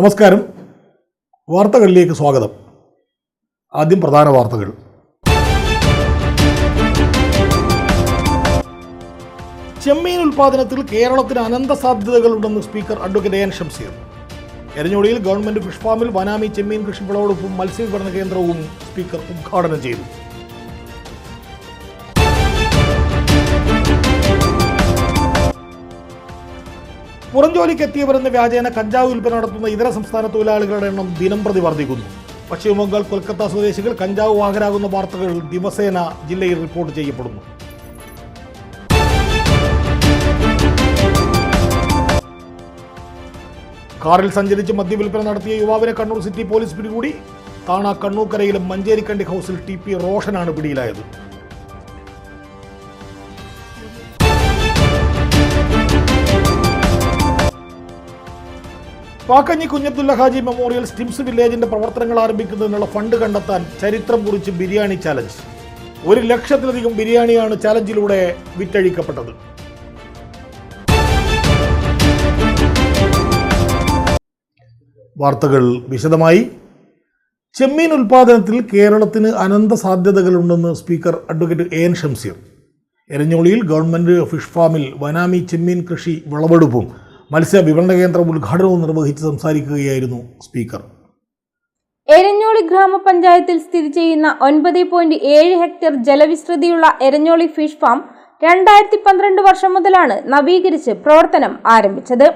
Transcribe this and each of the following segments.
നമസ്കാരം. വാർത്തകളിലേക്ക് സ്വാഗതം. ആദ്യം പ്രധാന വാർത്തകൾ. ചെമ്മീൻ ഉൽപ്പാദനത്തിൽ കേരളത്തിന് അനന്ത സാധ്യതകളുണ്ടെന്ന് സ്പീക്കർ അഡ്വക്കേറ്റ് എൻ ഷംസീർ. എരഞ്ഞോളിയിൽ ഗവൺമെന്റ് ഫിഷ് ഫാമിൽ വനാമി ചെമ്മീൻ കൃഷി വിളവെടുപ്പും മത്സ്യവിപണന കേന്ദ്രവും സ്പീക്കർ ഉദ്ഘാടനം ചെയ്തു. പുറംജോലിക്കെത്തിയവരെന്ന വ്യാജേന കഞ്ചാവ് വിൽപ്പന നടത്തുന്ന ഇതര സംസ്ഥാന തൊഴിലാളികളുടെ എണ്ണം ദിനംപ്രതി വർദ്ധിക്കുന്നു. പശ്ചിമബംഗാൾ, കൊൽക്കത്ത സ്വദേശികൾ കഞ്ചാവ് വാഹകരാകുന്ന വാർത്തകൾ ദിവസേന ജില്ലയിൽ റിപ്പോർട്ട് ചെയ്യപ്പെടുന്നു. കാറിൽ സഞ്ചരിച്ച് മദ്യവിൽപ്പന നടത്തിയ യുവാവിനെ കണ്ണൂർ സിറ്റി പോലീസ് പിടികൂടി. താണ കണ്ണൂക്കരയിലെ മഞ്ചേരിക്കണ്ടി ഹൗസിൽ TP റോഷനാണ് പിടിയിലായത്. പാക്കഞ്ഞി കുഞ്ഞബ്ദുല്ല ഹാജി മെമ്മോറിയൽ സ്റ്റിംസ് വില്ലേജിന്റെ പ്രവർത്തനങ്ങൾ ആരംഭിക്കുന്നതിനുള്ള ഫണ്ട് കണ്ടെത്താൻ ചരിത്രം കുറിച്ച് ബിരിയാണി ചാലഞ്ച്. 1 ലക്ഷത്തിലധികം ബിരിയാണിയാണ് ചാലഞ്ചിലൂടെ വിറ്റഴിക്കപ്പെട്ടത്. വാർത്തകൾ വിശദമായി. ചെമ്മീൻ ഉൽപ്പാദനത്തിൽ കേരളത്തിന് അനന്ത സാധ്യതകളുണ്ടെന്ന് സ്പീക്കർ അഡ്വക്കേറ്റ് എൻ ഷംസീർ. എരഞ്ഞോളിയിൽ ഗവൺമെന്റ് ഫിഷ് ഫാമിൽ വനാമി ചെമ്മീൻ കൃഷി വിളവെടുപ്പും മത്സ്യ വിപണന കേന്ദ്രം ഉദ്ഘാടനവും നിർവഹിച്ച് സംസാരിക്കുകയായിരുന്നു സ്പീക്കർ. എരഞ്ഞോളി ഗ്രാമപഞ്ചായത്തിൽ സ്ഥിതി ചെയ്യുന്ന 9.7 ഹെക്ടർ ജലവിസ്തൃതിയുള്ള എരഞ്ഞോളി ഫിഷ് ഫാം 2012 വർഷം മുതലാണ് നവീകരിച്ച് പ്രവർത്തനം ആരംഭിച്ചത്.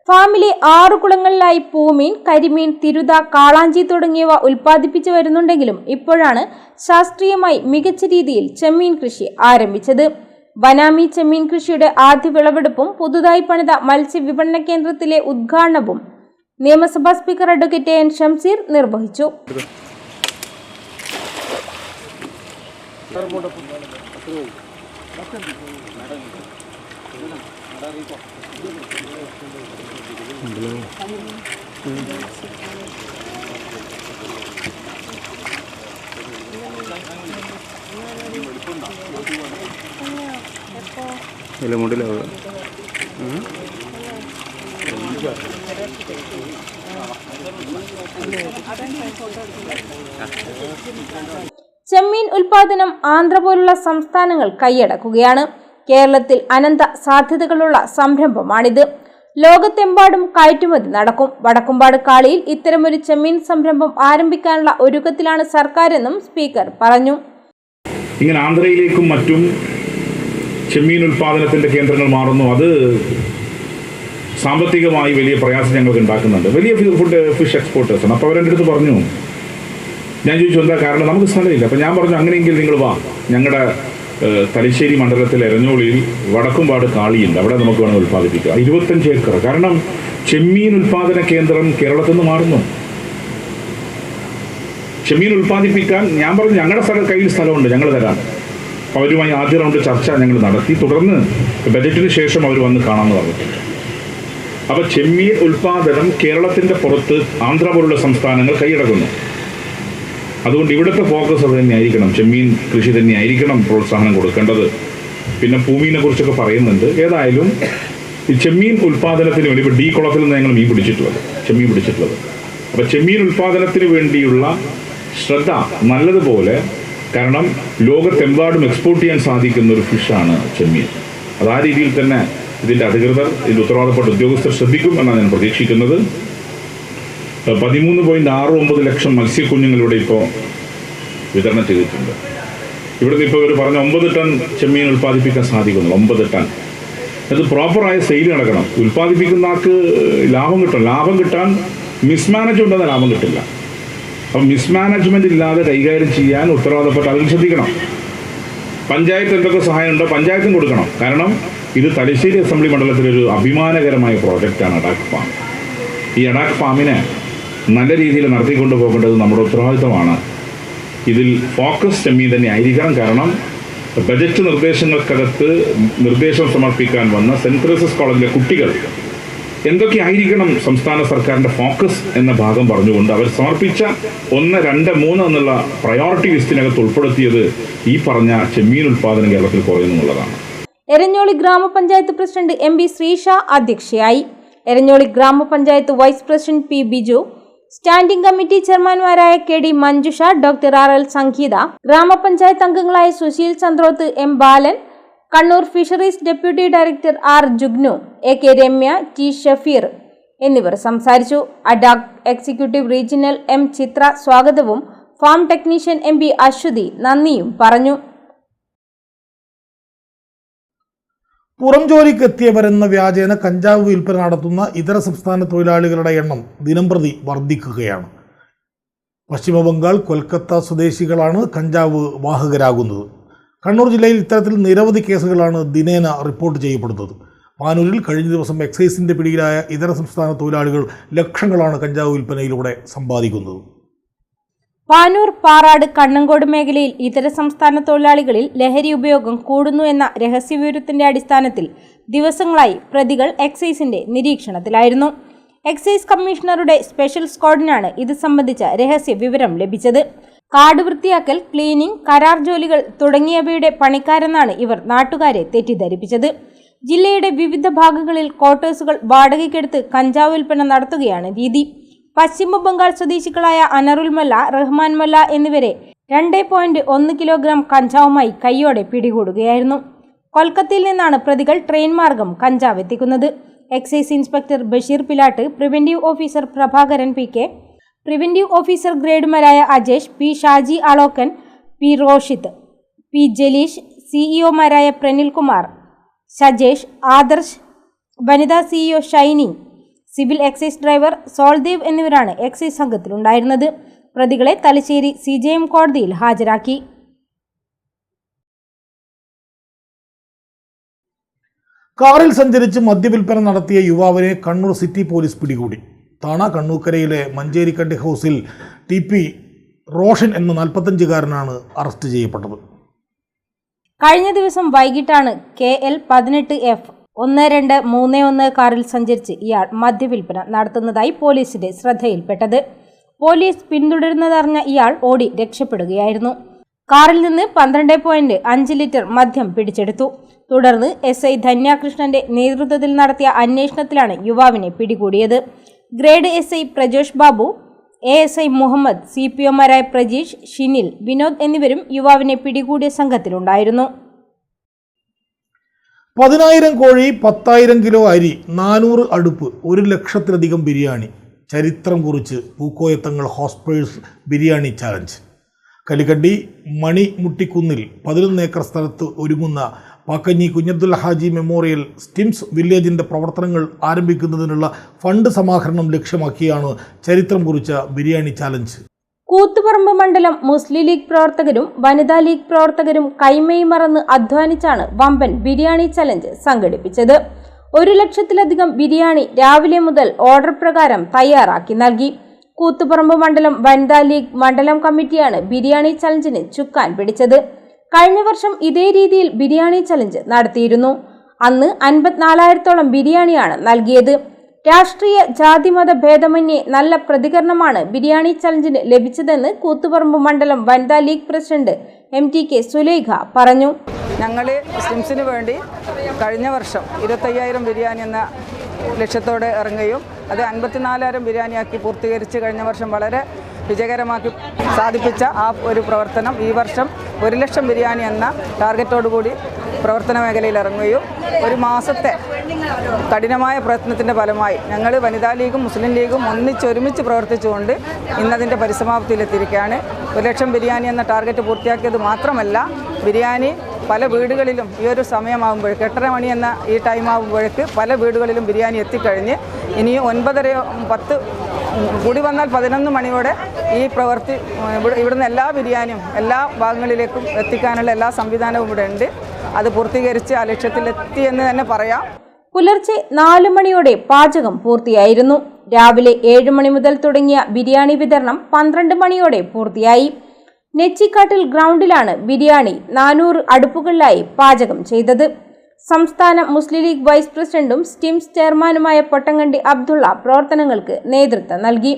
ഫാമിലെ 6 കുളങ്ങളിലായി പൂമീൻ, കരിമീൻ, തിരുത, കാളാഞ്ചി തുടങ്ങിയവ ഉൽപ്പാദിപ്പിച്ചു വരുന്നുണ്ടെങ്കിലും ഇപ്പോഴാണ് ശാസ്ത്രീയമായി മികച്ച രീതിയിൽ ചെമ്മീൻ കൃഷി ആരംഭിച്ചത്. വനാമി ചെമ്മീൻ കൃഷിയുടെ ആദ്യ വിളവെടുപ്പും പുതുതായി പണിത മത്സ്യവിപണന കേന്ദ്രത്തിലെ ഉദ്ഘാടനവും നിയമസഭാ സ്പീക്കർ അഡ്വക്കേറ്റ് എൻ ഷംസീർ നിർവഹിച്ചു. ചെമ്മീൻ ഉൽപാദനം ആന്ധ്ര പോലുള്ള സംസ്ഥാനങ്ങൾ കൈയടക്കുകയാണ്. കേരളത്തിൽ അനന്ത സാധ്യതകളുള്ള സംരംഭമാണിത്. ലോകത്തെമ്പാടും കയറ്റുമതി നടക്കും. വടക്കുംപാട് കാളിയിൽ ഇത്തരമൊരു ചെമ്മീൻ സംരംഭം ആരംഭിക്കാനുള്ള ഒരുക്കത്തിലാണ് സർക്കാരെന്നും സ്പീക്കർ പറഞ്ഞു. ഇങ്ങനെ ആന്ധ്രയിലേക്കും മറ്റും ചെമ്മീൻ ഉൽപ്പാദനത്തിൻ്റെ കേന്ദ്രങ്ങൾ മാറുന്നു. അത് സാമ്പത്തികമായി വലിയ പ്രയാസം ഞങ്ങൾക്ക് ഉണ്ടാക്കുന്നുണ്ട്. വലിയ ഫിഷ് എക്സ്പോർട്ടേഴ്സാണ്. അപ്പോൾ അവരെൻ്റെ അടുത്ത് പറഞ്ഞു, ഞാൻ ചോദിച്ചു എന്താ കാരണം, നമുക്ക് സ്ഥലമില്ല. അപ്പോൾ ഞാൻ പറഞ്ഞു അങ്ങനെയെങ്കിൽ നിങ്ങൾ വാ, ഞങ്ങളുടെ തലശ്ശേരി മണ്ഡലത്തിൽ എരഞ്ഞോളിയിൽ വടക്കുംപാട് കാളിയുണ്ട്, അവിടെ നമുക്ക് വേണം ഉൽപ്പാദിപ്പിക്കുക. 25 ഏക്കർ. കാരണം ചെമ്മീൻ ഉൽപ്പാദന കേന്ദ്രം കേരളത്തിൽ നിന്ന് മാറുന്നു. ചെമ്മീൻ ഉൽപ്പാദിപ്പിക്കാൻ ഞാൻ പറഞ്ഞു ഞങ്ങളുടെ കയ്യിൽ സ്ഥലമുണ്ട്, ഞങ്ങൾ തരാം. അവരുമായി ആദ്യ റൗണ്ട് ചർച്ച ഞങ്ങൾ നടത്തി. തുടർന്ന് ബജറ്റിന് ശേഷം അവർ വന്ന് കാണാമെന്ന് പറഞ്ഞിട്ടുണ്ട്. അപ്പോൾ ചെമ്മീൻ ഉൽപ്പാദനം കേരളത്തിൻ്റെ പുറത്ത് ആന്ധ്ര പോലുള്ള സംസ്ഥാനങ്ങൾ കൈയടക്കുന്നു. അതുകൊണ്ട് ഇവിടുത്തെ ഫോക്കസ് അത് തന്നെയായിരിക്കണം. ചെമ്മീൻ കൃഷി തന്നെയായിരിക്കണം പ്രോത്സാഹനം കൊടുക്കേണ്ടത്. പിന്നെ ഭൂമിയെ കുറിച്ചൊക്കെ പറയുന്നുണ്ട്. ഏതായാലും ഈ ചെമ്മീൻ ഉൽപ്പാദനത്തിന് വേണ്ടി ഇപ്പോൾ കുളത്തിൽ നിന്ന് ഞങ്ങൾ ചെമ്മീൻ പിടിച്ചിട്ടുള്ളത്. അപ്പോൾ ചെമ്മീൻ ഉൽപ്പാദനത്തിന് വേണ്ടിയുള്ള ശ്രദ്ധ നല്ലതുപോലെ, കാരണം ലോകത്തെമ്പാടും എക്സ്പോർട്ട് ചെയ്യാൻ സാധിക്കുന്ന ഒരു ഫിഷാണ് ചെമ്മീൻ. അത് ആ രീതിയിൽ തന്നെ ഇതിൻ്റെ അധികൃതർ, ഇതിൻ്റെ ഉത്തരവാദപ്പെട്ട ഉദ്യോഗസ്ഥർ ശ്രദ്ധിക്കും എന്നാണ് ഞാൻ പ്രതീക്ഷിക്കുന്നത്. 13.69 ലക്ഷം മത്സ്യക്കുഞ്ഞുങ്ങളിവിടെ ഇപ്പോൾ വിതരണം ചെയ്തിട്ടുണ്ട്. ഇവിടുന്ന് ഇപ്പോൾ ഇവർ പറഞ്ഞ 9 ടൺ ചെമ്മീൻ ഉൽപ്പാദിപ്പിക്കാൻ സാധിക്കുന്നു. 9 ടൺ. അത് പ്രോപ്പറായ സെയിൽ നടക്കണം. ഉൽപ്പാദിപ്പിക്കുന്ന ആൾക്ക് ലാഭം കിട്ടും. ലാഭം കിട്ടാൻ മിസ്മാനേജ്മെൻ്റ് എന്ന ലാഭം കിട്ടില്ല. അപ്പം മിസ്മാനേജ്മെൻ്റ് ഇല്ലാതെ കൈകാര്യം ചെയ്യാൻ ഉത്തരവാദപ്പെട്ട അതിൽ ശ്രദ്ധിക്കണം. പഞ്ചായത്ത് എന്തൊക്കെ സഹായം ഉണ്ടോ പഞ്ചായത്തും കൊടുക്കണം. കാരണം ഇത് തലശ്ശേരി അസംബ്ലി മണ്ഡലത്തിലൊരു അഭിമാനകരമായ പ്രോജക്റ്റാണ് അഡാക്ക് ഫാം. ഈ അഡാക്ക് ഫാമിനെ നല്ല രീതിയിൽ നടത്തിക്കൊണ്ടു പോകേണ്ടത് നമ്മുടെ ഉത്തരവാദിത്തമാണ്. ഇതിൽ ഫോക്കസ് ചെമ്മീൻ തന്നെ ആയിരിക്കണം. കാരണം ബജറ്റ് നിർദ്ദേശങ്ങൾക്കകത്ത് നിർദ്ദേശം സമർപ്പിക്കാൻ വന്ന സെൻറ്റ് തെരേസസ് കോളേജിലെ കുട്ടികൾ എന്തൊക്കെയായിരിക്കണം സംസ്ഥാന സർക്കാരിൻ്റെ ഫോക്കസ് എന്ന ഭാഗം പറഞ്ഞുകൊണ്ട് അവർ സമർപ്പിച്ച 1, 2, 3 എന്നുള്ള പ്രയോറിറ്റി ലിസ്റ്റിനകത്ത് ഉൾപ്പെടുത്തിയത് ഈ പറഞ്ഞ ചെമ്മീൻ ഉൽപ്പാദനം കേരളത്തിൽ കുറയുന്നുള്ളതാണ്. എരഞ്ഞോളി ഗ്രാമപഞ്ചായത്ത് പ്രസിഡന്റ് MB ശ്രീഷ അധ്യക്ഷയായി. Eranholi grama panchayat vice president P Biju, standing committee ചെയർമാൻമാരായ K D Manjusha, doctor R L Sangeetha, grama panchayat അംഗങ്ങളായ Susheel Chandroth, M Balan, Kannur fisheries deputy director R Jugnu, A K Ramya, T Shafeer എന്നിവർ സംസാരിച്ചു. ADAK executive regional M Chithra സ്വാഗതവും farm technician M P Aswathi നന്ദിയും പറഞ്ഞു. പുറം ജോലിക്ക് എത്തിയവരെന്ന വ്യാജേന കഞ്ചാവ് വിൽപ്പന നടത്തുന്ന ഇതര സംസ്ഥാന തൊഴിലാളികളുടെ എണ്ണം ദിനംപ്രതി വർദ്ധിക്കുകയാണ്. പശ്ചിമബംഗാൾ, കൊൽക്കത്ത സ്വദേശികളാണ് കഞ്ചാവ് വാഹകരാകുന്നത്. കണ്ണൂർ ജില്ലയിൽ ഇത്തരത്തിൽ നിരവധി കേസുകളാണ് ദിനേന റിപ്പോർട്ട് ചെയ്യപ്പെടുന്നത്. പാനൂരിൽ കഴിഞ്ഞ ദിവസം എക്സൈസിന്റെ പിടിയിലായ ഇതര സംസ്ഥാന തൊഴിലാളികൾ ലക്ഷങ്ങളാണ് കഞ്ചാവ് വിൽപ്പനയിലൂടെ സമ്പാദിക്കുന്നത്. പാനൂർ, പാറാട്, കണ്ണങ്കോട് മേഖലയിൽ ഇതര സംസ്ഥാന തൊഴിലാളികളിൽ ലഹരി ഉപയോഗം കൂടുന്നു എന്ന രഹസ്യവിവരത്തിന്റെ അടിസ്ഥാനത്തിൽ ദിവസങ്ങളായി പ്രതികൾ എക്സൈസിന്റെ നിരീക്ഷണത്തിലായിരുന്നു. എക്സൈസ് കമ്മീഷണറുടെ സ്പെഷ്യൽ സ്ക്വാഡിനാണ് ഇത് സംബന്ധിച്ച രഹസ്യ വിവരം ലഭിച്ചത്. കാട് വൃത്തിയാക്കൽ, ക്ലീനിംഗ്, കരാർ ജോലികൾ തുടങ്ങിയവയുടെ പണിക്കാരെന്നാണ് ഇവർ നാട്ടുകാരെ തെറ്റിദ്ധരിപ്പിച്ചത്. ജില്ലയുടെ വിവിധ ഭാഗങ്ങളിൽ ക്വാർട്ടേഴ്സുകൾ വാടകയ്ക്കെടുത്ത് കഞ്ചാവ് വിൽപ്പന നടത്തുകയാണ് രീതി. പശ്ചിമ ബംഗാൾ സ്വദേശികളായ അനറുൽ മല്ല, റഹ്മാൻ മല്ല എന്നിവരെ 2.1 കിലോഗ്രാം കഞ്ചാവുമായി കൈയോടെ പിടികൂടുകയായിരുന്നു. കൊൽക്കത്തയിൽ നിന്നാണ് പ്രതികൾ ട്രെയിൻ മാർഗം കഞ്ചാവ് എത്തിക്കുന്നത്. Excise inspector Basheer Pilatt, preventive officer Prabhakaran P K, preventive officer ഗ്രേഡുമാരായ Ajesh, P Shaji Alokkan, P Roshith, P Jaleesh, സിഇഒമാരായ പ്രനിൽകുമാർ, സജേഷ്, ആദർശ്, വനിതാ CEO Shiny, civil excise driver Soldev എന്നിവരാണ് എക്സൈസ് സംഘത്തിലുണ്ടായിരുന്നത്. പ്രതികളെ തലശ്ശേരി CJM കോടതിയിൽ ഹാജരാക്കി. കാറിൽ സഞ്ചരിച്ച് മദ്യവിൽപ്പന നടത്തിയ യുവാവിനെ കണ്ണൂർ സിറ്റി പോലീസ് പിടികൂടി. താണ കണ്ണൂക്കരയിലെ മഞ്ചേരിക്കണ്ടി ഹൗസിൽ TP റോഷൻ എന്ന 45-കാരനാണ് അറസ്റ്റ് ചെയ്യപ്പെട്ടത്. കഴിഞ്ഞ ദിവസം വൈകിട്ടാണ് KL 18F1231 കാറിൽ സഞ്ചരിച്ച് ഇയാൾ മദ്യവിൽപ്പന നടത്തുന്നതായി പോലീസിന്റെ ശ്രദ്ധയിൽപ്പെട്ടത്. പോലീസ് പിന്തുടരുന്നതറിഞ്ഞ ഇയാൾ ഓടി രക്ഷപ്പെടുകയായിരുന്നു. കാറിൽ നിന്ന് 12.5 ലിറ്റർ മദ്യം പിടിച്ചെടുത്തു. തുടർന്ന് SI ധന്യാകൃഷ്ണന്റെ നേതൃത്വത്തിൽ നടത്തിയ അന്വേഷണത്തിലാണ് യുവാവിനെ പിടികൂടിയത്. Grade SI Prajosh Babu, ASI Muhammad, CPOമാരായ പ്രജീഷ്, ഷിനിൽ, വിനോദ് എന്നിവരും യുവാവിനെ പിടികൂടിയ സംഘത്തിലുണ്ടായിരുന്നു. 10,000 കോഴി, 10,000 കിലോ അരി, 400 അടുപ്പ്, 1 ലക്ഷത്തിലധികം ബിരിയാണി. ചരിത്രം കുറിച്ച് പൂക്കോയത്തങ്ങൾ ഹോസ്പേഴ്സ് ബിരിയാണി ചാലഞ്ച്. കലിക്കണ്ടി മണിമുട്ടിക്കുന്നിൽ 11 ഏക്കർ സ്ഥലത്ത് ഒരുങ്ങുന്ന പാക്കഞ്ഞി കുഞ്ഞബ്ദുൽ ഹാജി മെമ്മോറിയൽ സ്റ്റിംസ് വില്ലേജിൻ്റെ പ്രവർത്തനങ്ങൾ ആരംഭിക്കുന്നതിനുള്ള ഫണ്ട് സമാഹരണം ലക്ഷ്യമാക്കിയാണ് ചരിത്രം കുറിച്ച ബിരിയാണി ചാലഞ്ച്. കൂത്തുപറമ്പ് മണ്ഡലം മുസ്ലിം ലീഗ് പ്രവർത്തകരും വനിതാ ലീഗ് പ്രവർത്തകരും കൈമൈ മറന്ന് അധ്വാനിച്ചാണ് വമ്പൻ ബിരിയാണി ചലഞ്ച് സംഘടിപ്പിച്ചത്. 1 ലക്ഷത്തിലധികം ബിരിയാണി രാവിലെ മുതൽ ഓർഡർ പ്രകാരം തയ്യാറാക്കി നൽകി. കൂത്തുപറമ്പ് മണ്ഡലം വനിതാ ലീഗ് മണ്ഡലം കമ്മിറ്റിയാണ് ബിരിയാണി ചലഞ്ചിന് ചുക്കാൻ പിടിച്ചത്. കഴിഞ്ഞ വർഷം ഇതേ രീതിയിൽ ബിരിയാണി ചലഞ്ച് നടത്തിയിരുന്നു. അന്ന് 54,000-ഓളം ബിരിയാണിയാണ് നൽകിയത്. രാഷ്ട്രീയ ജാതിമത ഭേദമന്യേ നല്ല പ്രതികരണമാണ് ബിരിയാണി ചലഞ്ചിന് ലഭിച്ചതെന്ന് കൂത്തുപറമ്പ് മണ്ഡലം വനിതാ ലീഗ് പ്രസിഡന്റ് MTK സുലൈഖ പറഞ്ഞു. ഞങ്ങൾ സ്റ്റിംസിന് വേണ്ടി കഴിഞ്ഞ വർഷം 25,000 ബിരിയാണി എന്ന ലക്ഷ്യത്തോടെ ഇറങ്ങുകയും അത് 54,000 ബിരിയാണിയാക്കി പൂർത്തീകരിച്ച് കഴിഞ്ഞ വർഷം വളരെ വിജയകരമാക്കി സാധിപ്പിച്ച ആ ഒരു പ്രവർത്തനം ഈ വർഷം 1 ലക്ഷം ബിരിയാണി എന്ന ടാർഗറ്റോടുകൂടി പ്രവർത്തന മേഖലയിൽ ഇറങ്ങുകയും ഒരു മാസത്തെ കഠിനമായ പ്രയത്നത്തിൻ്റെ ഫലമായി ഞങ്ങൾ വനിതാ ലീഗും മുസ്ലിം ലീഗും ഒരുമിച്ച് പ്രവർത്തിച്ചുകൊണ്ട് ഇന്നതിൻ്റെ പരിസമാപ്തിയിലെത്തിയിരിക്കുകയാണ്. 1 ലക്ഷം ബിരിയാണി എന്ന ടാർഗറ്റ് പൂർത്തിയാക്കിയത് മാത്രമല്ല, ബിരിയാണി പല വീടുകളിലും ഈ ഒരു സമയമാകുമ്പോഴേക്ക് 8:30 മണി എന്ന ഈ ടൈം ആകുമ്പോഴേക്ക് പല വീടുകളിലും ബിരിയാണി എത്തിക്കഴിഞ്ഞ് ഇനിയും 9:30-10 കൂടി വന്നാൽ 11 മണിയോടെ ഈ പ്രവൃത്തി ഇവിടുന്ന് എല്ലാ ബിരിയാണിയും എല്ലാ ഭാഗങ്ങളിലേക്കും എത്തിക്കാനുള്ള എല്ലാ സംവിധാനവും ഇവിടെ ഉണ്ട്. അത് പൂർത്തീകരിച്ച് ആ ലക്ഷ്യത്തിലെത്തി എന്ന് തന്നെ പറയാം. പുലർച്ചെ 4 മണിയോടെ പാചകം പൂർത്തിയായിരുന്നു. രാവിലെ 7 മണി മുതൽ തുടങ്ങിയ ബിരിയാണി വിതരണം 12 മണിയോടെ പൂർത്തിയായി. നെച്ചിക്കാട്ടിൽ ഗ്രൗണ്ടിലാണ് ബിരിയാണി 400 അടുപ്പുകളിലായി പാചകം ചെയ്തത്. സംസ്ഥാന മുസ്ലിം ലീഗ് വൈസ് പ്രസിഡന്റും സ്റ്റിംസ് ചെയർമാനുമായ പൊട്ടങ്കണ്ടി അബ്ദുള്ള പ്രവർത്തനങ്ങൾക്ക് നേതൃത്വം നൽകി.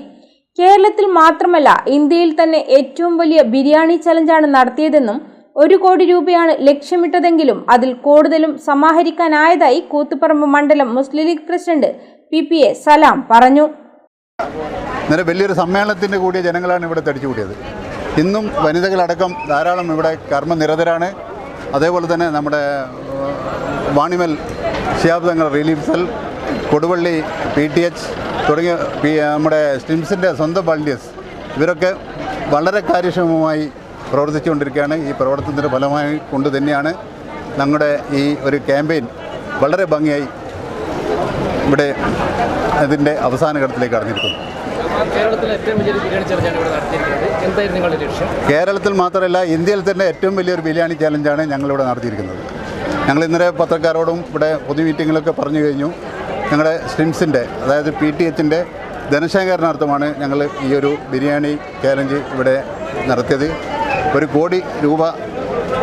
കേരളത്തിൽ മാത്രമല്ല ഇന്ത്യയിൽ തന്നെ ഏറ്റവും വലിയ ബിരിയാണി ചലഞ്ചാണ് നടത്തിയതെന്നും 1 കോടി രൂപയാണ് ലക്ഷ്യമിട്ടതെങ്കിലും അതിൽ കൂടുതലും സമാഹരിക്കാനായതായി കൂത്തുപറമ്പ് മണ്ഡലം മുസ്ലിം ലീഗ് പ്രസിഡന്റ് PPA സലാം പറഞ്ഞു. ഇന്നലെ വലിയൊരു സമ്മേളനത്തിൻ്റെ കൂടിയ ജനങ്ങളാണ് ഇവിടെ തടിച്ചുകൂടിയത്. ഇന്നും വനിതകളടക്കം ധാരാളം ഇവിടെ കർമ്മനിരതരാണ്. അതേപോലെ തന്നെ നമ്മുടെ Vanimel Shihab Thangal relief cell, Koduvally PTH തുടങ്ങിയ നമ്മുടെ സ്റ്റിംസിൻ്റെ സ്വന്തം വോളണ്ടിയേഴ്സ് ഇവരൊക്കെ വളരെ കാര്യക്ഷമമായി പ്രവർത്തിച്ചുകൊണ്ടിരിക്കുകയാണ്. ഈ പ്രവർത്തനത്തിൻ്റെ ഫലമായി കൊണ്ട് തന്നെയാണ് ഞങ്ങളുടെ ഈ ഒരു ക്യാമ്പയിൻ വളരെ ഭംഗിയായി ഇവിടെ അതിൻ്റെ അവസാന ഘട്ടത്തിലേക്ക് കടന്നിരിക്കുന്നു. കേരളത്തിൽ മാത്രമല്ല ഇന്ത്യയിൽ തന്നെ ഏറ്റവും വലിയൊരു ബിരിയാണി ചാലഞ്ചാണ് ഞങ്ങളിവിടെ നടത്തിയിരിക്കുന്നത്. ഞങ്ങൾ ഇന്നലെ പത്രക്കാരോടും ഇവിടെ പൊതു മീറ്റിങ്ങിലൊക്കെ പറഞ്ഞു കഴിഞ്ഞു. ഞങ്ങളുടെ സ്റ്റിംസിൻ്റെ അതായത് PTHൻ്റെ ധനശേഖരണാർത്ഥമാണ് ഞങ്ങൾ ഈ ഒരു ബിരിയാണി ചാലഞ്ച് ഇവിടെ നടത്തിയത്. 1 കോടി രൂപ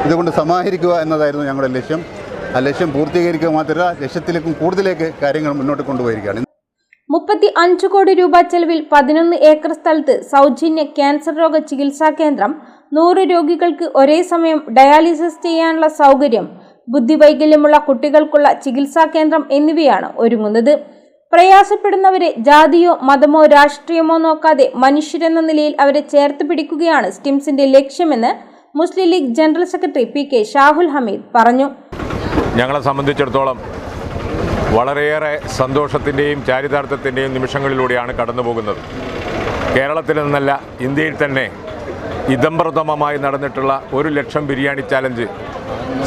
ഇതുകൊണ്ട് സമാഹരിക്കുക എന്നതായിരുന്നു ഞങ്ങളുടെ ലക്ഷ്യം. ആ ലക്ഷ്യം പൂർത്തീകരിക്കുക മാത്രമല്ല ലക്ഷ്യത്തിലേക്കും കൂടുതലേക്ക് കാര്യങ്ങൾ മുന്നോട്ട് കൊണ്ടുപോയിരിക്കുകയാണ്. 35 കോടി രൂപ ചെലവിൽ 11 ഏക്കർ സ്ഥലത്ത് സൗജന്യ ക്യാൻസർ രോഗ ചികിത്സാ കേന്ദ്രം, 100 രോഗികൾക്ക് ഒരേ സമയം ഡയാലിസിസ് ചെയ്യാനുള്ള സൗകര്യം, ബുദ്ധിവൈകല്യമുള്ള കുട്ടികൾക്കുള്ള ചികിത്സാ കേന്ദ്രം എന്നിവയാണ് ഒരുങ്ങുന്നത്. പ്രയാസപ്പെടുന്നവരെ ജാതിയോ മതമോ രാഷ്ട്രീയമോ നോക്കാതെ മനുഷ്യരെന്ന നിലയിൽ അവരെ ചേർത്ത് പിടിക്കുകയാണ് സ്റ്റിംസിന്റെ ലക്ഷ്യമെന്ന് Muslim League general secretary PK Shahul Hameed പറഞ്ഞു. ഞങ്ങളെ സംബന്ധിച്ചിടത്തോളം വളരെയേറെ സന്തോഷത്തിൻ്റെയും ചാരിതാർത്ഥ്യത്തിൻ്റെയും നിമിഷങ്ങളിലൂടെയാണ് കടന്നു പോകുന്നത്. കേരളത്തിൽ നിന്നല്ല ഇന്ത്യയിൽ തന്നെ ഇദംപ്രഥമമായി നടന്നിട്ടുള്ള 1 ലക്ഷം ബിരിയാണി ചാലഞ്ച്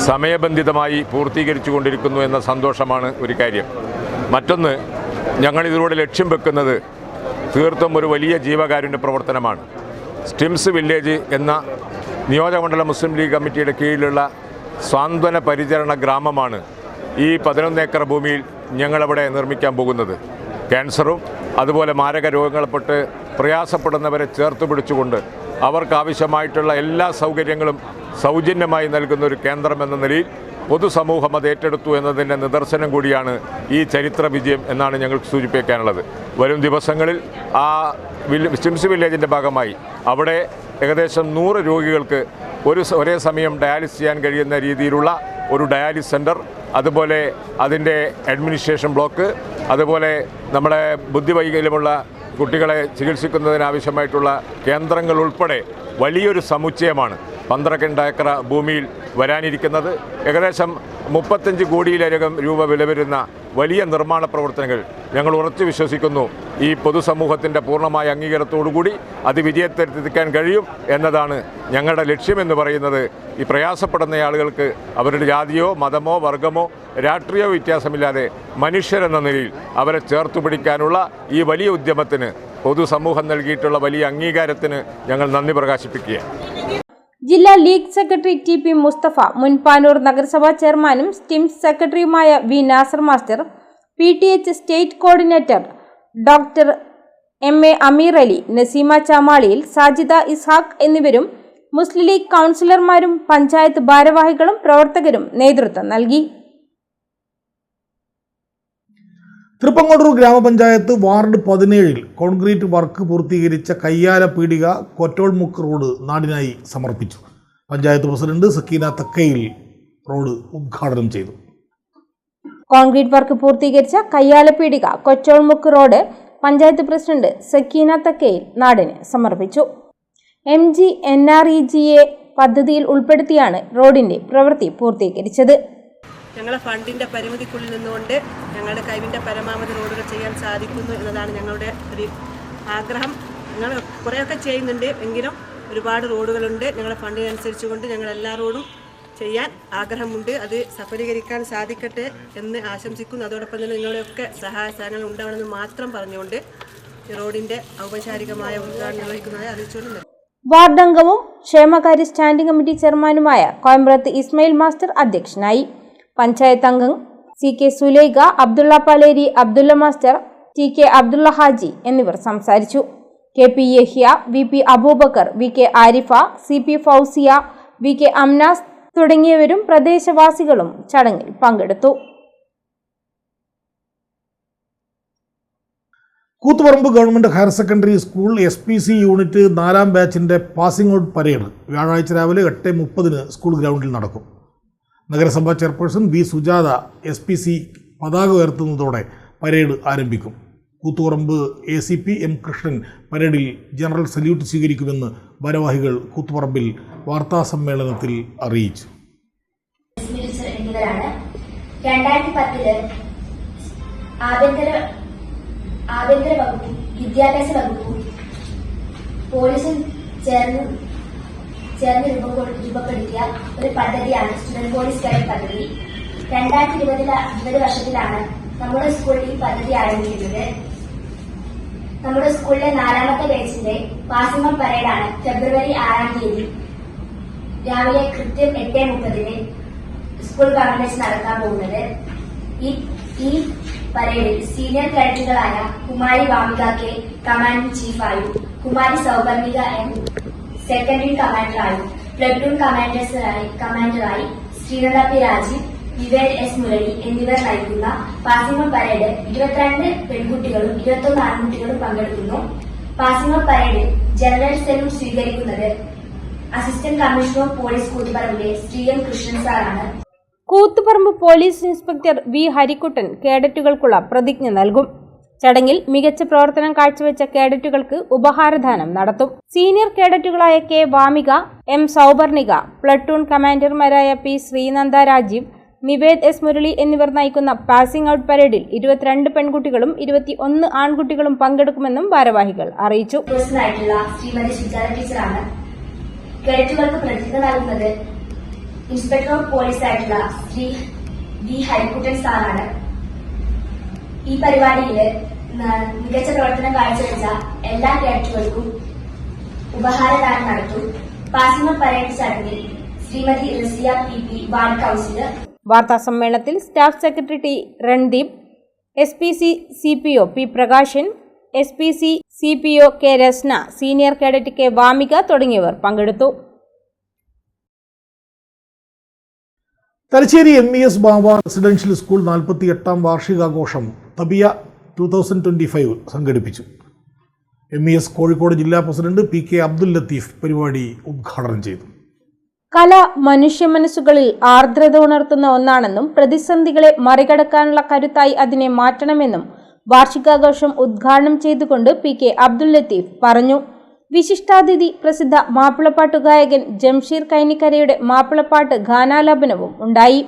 സമയബന്ധിതമായി പൂർത്തീകരിച്ചു കൊണ്ടിരിക്കുന്നു എന്ന സന്തോഷമാണ് ഒരു കാര്യം. മറ്റൊന്ന്, ഞങ്ങളിതിലൂടെ ലക്ഷ്യം വെക്കുന്നത് തീർത്തും ഒരു വലിയ ജീവകാരുണ്യ പ്രവർത്തനമാണ്. സ്റ്റിംസ് വില്ലേജ് എന്ന നിയോജകമണ്ഡലം മുസ്ലിം ലീഗ് കമ്മിറ്റിയുടെ കീഴിലുള്ള സാന്ത്വന പരിചരണ ഗ്രാമമാണ് ഈ 11 ഏക്കർ ഭൂമിയിൽ ഞങ്ങളവിടെ നിർമ്മിക്കാൻ പോകുന്നത്. ക്യാൻസറും അതുപോലെ മാരക രോഗങ്ങളെപ്പെട്ട് പ്രയാസപ്പെടുന്നവരെ ചേർത്ത് പിടിച്ചുകൊണ്ട് അവർക്കാവശ്യമായിട്ടുള്ള എല്ലാ സൗകര്യങ്ങളും സൗജന്യമായി നൽകുന്ന ഒരു കേന്ദ്രം എന്ന നിലയിൽ പൊതുസമൂഹം അത് ഏറ്റെടുത്തു എന്നതിൻ്റെ നിദർശനം കൂടിയാണ് ഈ ചരിത്ര വിജയം എന്നാണ് ഞങ്ങൾക്ക് സൂചിപ്പിക്കാനുള്ളത്. വരും ദിവസങ്ങളിൽ ആ സ്റ്റിംസ് വില്ലേജിൻ്റെ ഭാഗമായി അവിടെ ഏകദേശം 100 രോഗികൾക്ക് ഒരേ സമയം ഡയാലിസിസ് ചെയ്യാൻ കഴിയുന്ന രീതിയിലുള്ള ഒരു ഡയാലിസിസ് സെൻറ്റർ, അതുപോലെ അതിൻ്റെ അഡ്മിനിസ്ട്രേഷൻ ബ്ലോക്ക്, അതുപോലെ നമ്മുടെ ബുദ്ധിവൈകല്യമുള്ള കുട്ടികളെ ചികിത്സിക്കുന്നതിനാവശ്യമായിട്ടുള്ള കേന്ദ്രങ്ങൾ ഉൾപ്പെടെ വലിയൊരു സമുച്ചയമാണ് 12 ഏക്കർ ഭൂമിയിൽ വരാനിരിക്കുന്നത്. ഏകദേശം 35 കോടിയിലധികം രൂപ വില വരുന്ന വലിയ നിർമ്മാണ പ്രവർത്തനങ്ങൾ ഞങ്ങൾ ഉറച്ചു വിശ്വസിക്കുന്നു ഈ പൊതുസമൂഹത്തിൻ്റെ പൂർണ്ണമായ അംഗീകാരത്തോടുകൂടി അത് വിജയത്തിലെത്തിക്കാൻ കഴിയും എന്നതാണ് ഞങ്ങളുടെ ലക്ഷ്യമെന്ന് പറയുന്നത്. ഈ പ്രയാസപ്പെടുന്ന ആളുകൾക്ക് അവരുടെ ജാതിയോ മതമോ വർഗമോ രാഷ്ട്രീയ വ്യത്യാസമില്ലാതെ മനുഷ്യരെന്ന നിലയിൽ അവരെ ചേർത്തു പിടിക്കാനുള്ള ഈ വലിയ ഉദ്യമത്തിന് പൊതുസമൂഹം നൽകിയിട്ടുള്ള വലിയ അംഗീകാരത്തിന് ഞങ്ങൾ നന്ദി പ്രകാശിപ്പിക്കുകയാണ്. ജില്ലാ ലീഗ് സെക്രട്ടറി TP മുസ്തഫ, മുൻ പാനൂർ നഗരസഭാ ചെയർമാനും സ്റ്റിംസ് സെക്രട്ടറിയുമായ V Nasar master, PTH state coordinator doctor MA Ameer Ali, Naseema Chamaliyil, Sajida Ishaq എന്നിവരും മുസ്ലിം ലീഗ് കൗൺസിലർമാരും പഞ്ചായത്ത് ഭാരവാഹികളും പ്രവർത്തകരും നേതൃത്വം നൽകി. തൃപ്പങ്ങോട്ടൂർ ഗ്രാമപഞ്ചായത്ത് വാർഡ് 17 കോൺക്രീറ്റ് വർക്ക് പൂർത്തീകരിച്ച കയ്യാല പീടിക കൊറ്റോൾമുക്ക് റോഡ് നാടിനായി സമർപ്പിച്ചു. പഞ്ചായത്ത് പ്രസിഡന്റ് സക്കീന തക്കയിൽ റോഡ് ഉദ്ഘാടനം ചെയ്തു. കോൺക്രീറ്റ് വർക്ക് പൂർത്തീകരിച്ച കയ്യാല പീടിക കൊറ്റോൾമുക്ക് റോഡ് പഞ്ചായത്ത് പ്രസിഡന്റ് സക്കീന തക്കയിൽ നാടിന് സമർപ്പിച്ചു. MGNREGA പദ്ധതിയിൽ ഉൾപ്പെടുത്തിയാണ് റോഡിന്റെ പ്രവൃത്തി പൂർത്തീകരിച്ചത്. ഞങ്ങളുടെ ഫണ്ടിൻ്റെ പരിമിതിക്കുള്ളിൽ നിന്നുകൊണ്ട് ഞങ്ങളുടെ കഴിവിൻ്റെ പരമാവധി റോഡുകൾ ചെയ്യാൻ സാധിക്കുന്നു എന്നതാണ് ഞങ്ങളുടെ ഒരു ആഗ്രഹം. ഞങ്ങൾ കുറേയൊക്കെ ചെയ്യുന്നുണ്ട്, എങ്കിലും ഒരുപാട് റോഡുകളുണ്ട്. ഞങ്ങളുടെ ഫണ്ടിനനുസരിച്ചുകൊണ്ട് ഞങ്ങൾ എല്ലാ റോഡും ചെയ്യാൻ ആഗ്രഹമുണ്ട്. അത് സഫലീകരിക്കാൻ സാധിക്കട്ടെ എന്ന് ആശംസിക്കുന്നു. അതോടൊപ്പം തന്നെ നിങ്ങളുടെയൊക്കെ സഹായ സഹകരണങ്ങൾ ഉണ്ടാവണമെന്ന് മാത്രം പറഞ്ഞുകൊണ്ട് ഈ റോഡിൻ്റെ ഔപചാരികമായ ഉദ്ഘാടനം നിർവഹിക്കുന്നതായി അറിയിച്ചുകൊണ്ട് വാർഡംഗവും ക്ഷേമകാര്യ സ്റ്റാൻഡിംഗ് കമ്മിറ്റി ചെയർമാനുമായ കോയമ്പ്രത്ത് ഇസ്മായിൽ മാസ്റ്റർ അധ്യക്ഷനായി. പഞ്ചായത്ത് അംഗം CK Sulaikha, Abdulla Paleri, Abdulla master, TK Abdulla Haji എന്നിവർ സംസാരിച്ചു. KP Yahya, VP Abubakar, VK Arifa, CP Fousiya, VK Amnas തുടങ്ങിയവരും പ്രദേശവാസികളും ചടങ്ങിൽ പങ്കെടുത്തു. Koothuparamba government higher secondary school SPC unit 4ാം ബാച്ചിൻ്റെ പാസിംഗ് ഔട്ട് പരേഡ് വ്യാഴാഴ്ച രാവിലെ 8:30 സ്കൂൾ ഗ്രൗണ്ടിൽ നടക്കും. നഗരസഭാ ചെയർപേഴ്സൺ V സുജാത SPC പതാക ഉയർത്തുന്നതോടെ പരേഡ് ആരംഭിക്കും. Koothuparamba ACP M. കൃഷ്ണൻ പരേഡിൽ ജനറൽ സല്യൂട്ട് സ്വീകരിക്കുമെന്ന് ഭാരവാഹികൾ കൂത്തുപറമ്പിൽ വാർത്താസമ്മേളനത്തിൽ അറിയിച്ചു. 2010 ആഭ്യന്തര വകുപ്പും വിദ്യാഭ്യാസ വകുപ്പും പോലീസും ചേർന്ന് രൂപപ്പെടുത്തിയ ഒരു പദ്ധതിയാണ് സ്റ്റുഡന്റ് പോലീസ് കേഡറ്റ് പദ്ധതി. 2020 വർഷത്തിലാണ് നമ്മുടെ സ്കൂളിൽ ഈ പദ്ധതി ആരംഭിക്കുന്നത്. നമ്മുടെ സ്കൂളിലെ 4ാമത്തെ ബാച്ചിന്റെ പാസിംഗ് ഔട്ട് പരേഡാണ് ഫെബ്രുവരി 6-ാം തീയതി രാവിലെ കൃത്യം 8:30 സ്കൂൾ ഗവൺമെന്റ് നടക്കാൻ പോകുന്നത്. ഈ പരേഡിൽ സീനിയർ കേഡറ്റുകളായ കുമാരി വാമിക കെ കമാൻഡിംഗ് ചീഫായും കുമാരി സൗപർണിക എം സെക്കൻഡറി കമാൻഡറായും പ്ലട്ടൂൺ കമാൻഡറായി ശ്രീനന്ദ പി രാജീവ്, വിവേക് S. മുരളി എന്നിവർ നയിക്കുന്ന പാസിംഗ് ഔട്ട് പരേഡ് 22 പെൺകുട്ടികളും 21 ആൺകുട്ടികളും പങ്കെടുക്കുന്നു. പാസിംഗ് ഔട്ട് പരേഡിൽ ജനറൽ സല്യൂട്ട് സ്വീകരിക്കുന്നത് അസിസ്റ്റന്റ് കമ്മീഷണർ ഓഫ് പോലീസ് കൂത്തുപറമ്പിലെ ശ്രീ M. കൃഷ്ണൻ സാറാണ്. Koothuparamba police inspector V. Harikuttan കേഡറ്റുകൾക്കുള്ള പ്രതിജ്ഞ നൽകും. ചടങ്ങിൽ മികച്ച പ്രവർത്തനം കാഴ്ചവെച്ച കേഡറ്റുകൾക്ക് ഉപഹാരദാനം നടത്തും. സീനിയർ കേഡറ്റുകളായ K. Vamika, M. Souparnika, platoon കമാൻഡർമാരായ P. ശ്രീനന്ദ രാജീവ്, നിവേദ് S. മുരളി എന്നിവർ നയിക്കുന്ന പാസിംഗ് ഔട്ട് പരേഡിൽ 22 പെൺകുട്ടികളും 21 ആൺകുട്ടികളും പങ്കെടുക്കുമെന്നും ഭാരവാഹികൾ അറിയിച്ചു. കേഡറ്റുകൾക്ക് പ്രതിജ്ഞ നൽകുന്നത് ഇൻസ്പെക്ടർ ഓഫ് പോലീസ് ആയിട്ടുള്ള ശ്രീ V. ഹരിക്കുട്ടൻ സാറാണ്. ഈ പരിപാടിയിൽ മികച്ച പ്രവർത്തനം കാഴ്ചവെച്ച എല്ലാ കേഡറ്റുകൾക്കും ഉപഹാരദാനം നടത്തും. പാസിംഗ് ഔട്ട് പരേഡ് ചടങ്ങിൽ Shrimati Raziya PP, ward councillor. വാർത്താസമ്മേളനത്തിൽ staff secretary T. Randeep, SPC CPO P. Prakashan, SPC CPO K. Rasna, senior cadet K. Vamika തുടങ്ങിയവർ പങ്കെടുത്തു. Thalassery MES Baba residential school 48ാം വാർഷികാഘോഷം തബിയ 2025 സംഘടിപ്പിച്ചു. MES കോഴിക്കോട് ജില്ലാ പ്രസിഡന്റ് PK അബ്ദുൽ ലത്തീഫ് പരിപാടി ഉദ്ഘാടനം ചെയ്തു. കല മനുഷ്യ മനസ്സുകളിൽ ആർദ്രത ഉണർത്തുന്ന ഒന്നാണെന്നും പ്രതിസന്ധികളെ മറികടക്കാനുള്ള കരുത്തായി അതിനെ മാറ്റണമെന്നും വാർഷികാഘോഷം ഉദ്ഘാടനം ചെയ്തുകൊണ്ട് PK അബ്ദുൽ ലത്തീഫ് പറഞ്ഞു. വിശിഷ്ടാതിഥി പ്രസിദ്ധ മാപ്പിളപ്പാട്ട് ഗായകൻ ജംഷീർ കൈനിക്കരയുടെ മാപ്പിളപ്പാട്ട് ഗാനാലാപനവും ഉണ്ടായി.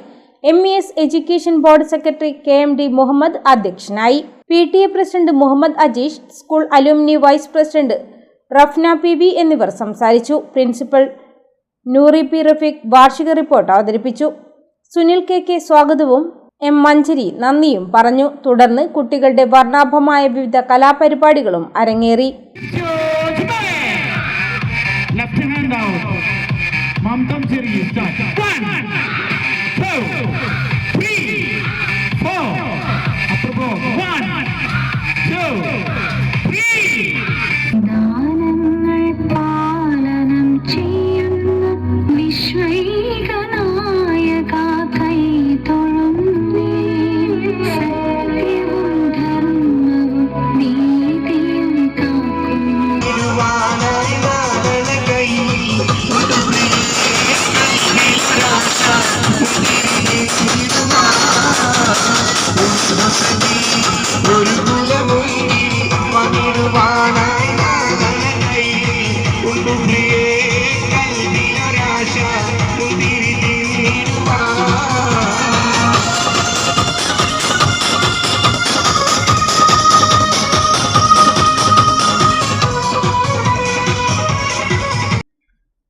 MES education board secretary KMD Muhammad അധ്യക്ഷനായി. PTA president Muhammad Ajeesh, school alumni vice president Rafna PV എന്നിവർ സംസാരിച്ചു. Principal Noori P. റഫീഖ് വാർഷിക റിപ്പോർട്ട് അവതരിപ്പിച്ചു. സുനിൽ KK സ്വാഗതവും M. മഞ്ചരി നന്ദിയും പറഞ്ഞു. തുടർന്ന് കുട്ടികളുടെ വർണ്ണാഭമായ വിവിധ കലാപരിപാടികളും അരങ്ങേറി. Left hand out. Mom thumb series start. 1, 2, 3, 4. Upper bow. 1, 2, 3. ദാനങ്ങൾ പാലനം ചെയ്യുന്ന വിശ്വൈകനായക കൈ തൊഴുന്നേ. സത്യവും ധർമ്മവും നീതിയും കാക്കുന്നു.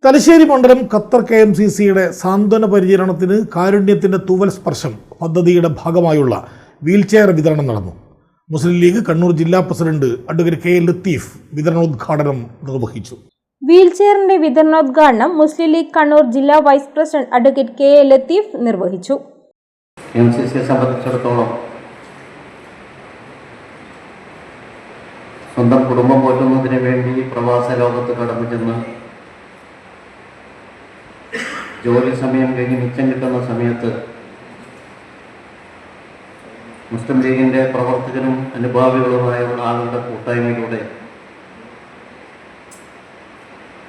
തലശ്ശേരി മണ്ഡലം ഖത്തർ KMCCയുടെ സാന്ത്വന പരിചരണത്തിന് കാരുണ്യത്തിൻ്റെ തൂവൽ സ്പർശം പദ്ധതിയുടെ ഭാഗമായുള്ള വീൽചെയർ വിതരണം നടന്നു. മുസ്ലിം ലീഗ് കണ്ണൂർ ജില്ലാ പ്രസിഡന്റ് അഡ്വക്കേറ്റ് K. ലത്തീഫ് വിതരണോദ്ഘാടനം നിർവഹിച്ചു. വീൽചെയറിന്റെ വിതരണോദ്ഘാടനം മുസ്ലിം ലീഗ് കണ്ണൂർ ജില്ലാ vice president advocate K. Latheef നിർവഹിച്ചു. KMCCയെ സംബന്ധിച്ചിടത്തോളം സ്വന്തം കുടുംബം പോറ്റുന്നതിന് വേണ്ടി പ്രവാസ ലോകത്ത് കടന്നു ചെന്ന് ജോലി സമയം കഴിഞ്ഞ് മിച്ചം കിട്ടുന്ന സമയത്ത് മുസ്ലിം ലീഗിൻ്റെ പ്രവർത്തകരും അനുഭാവികളുമായുള്ള ആളുകളുടെ കൂട്ടായ്മയിലൂടെ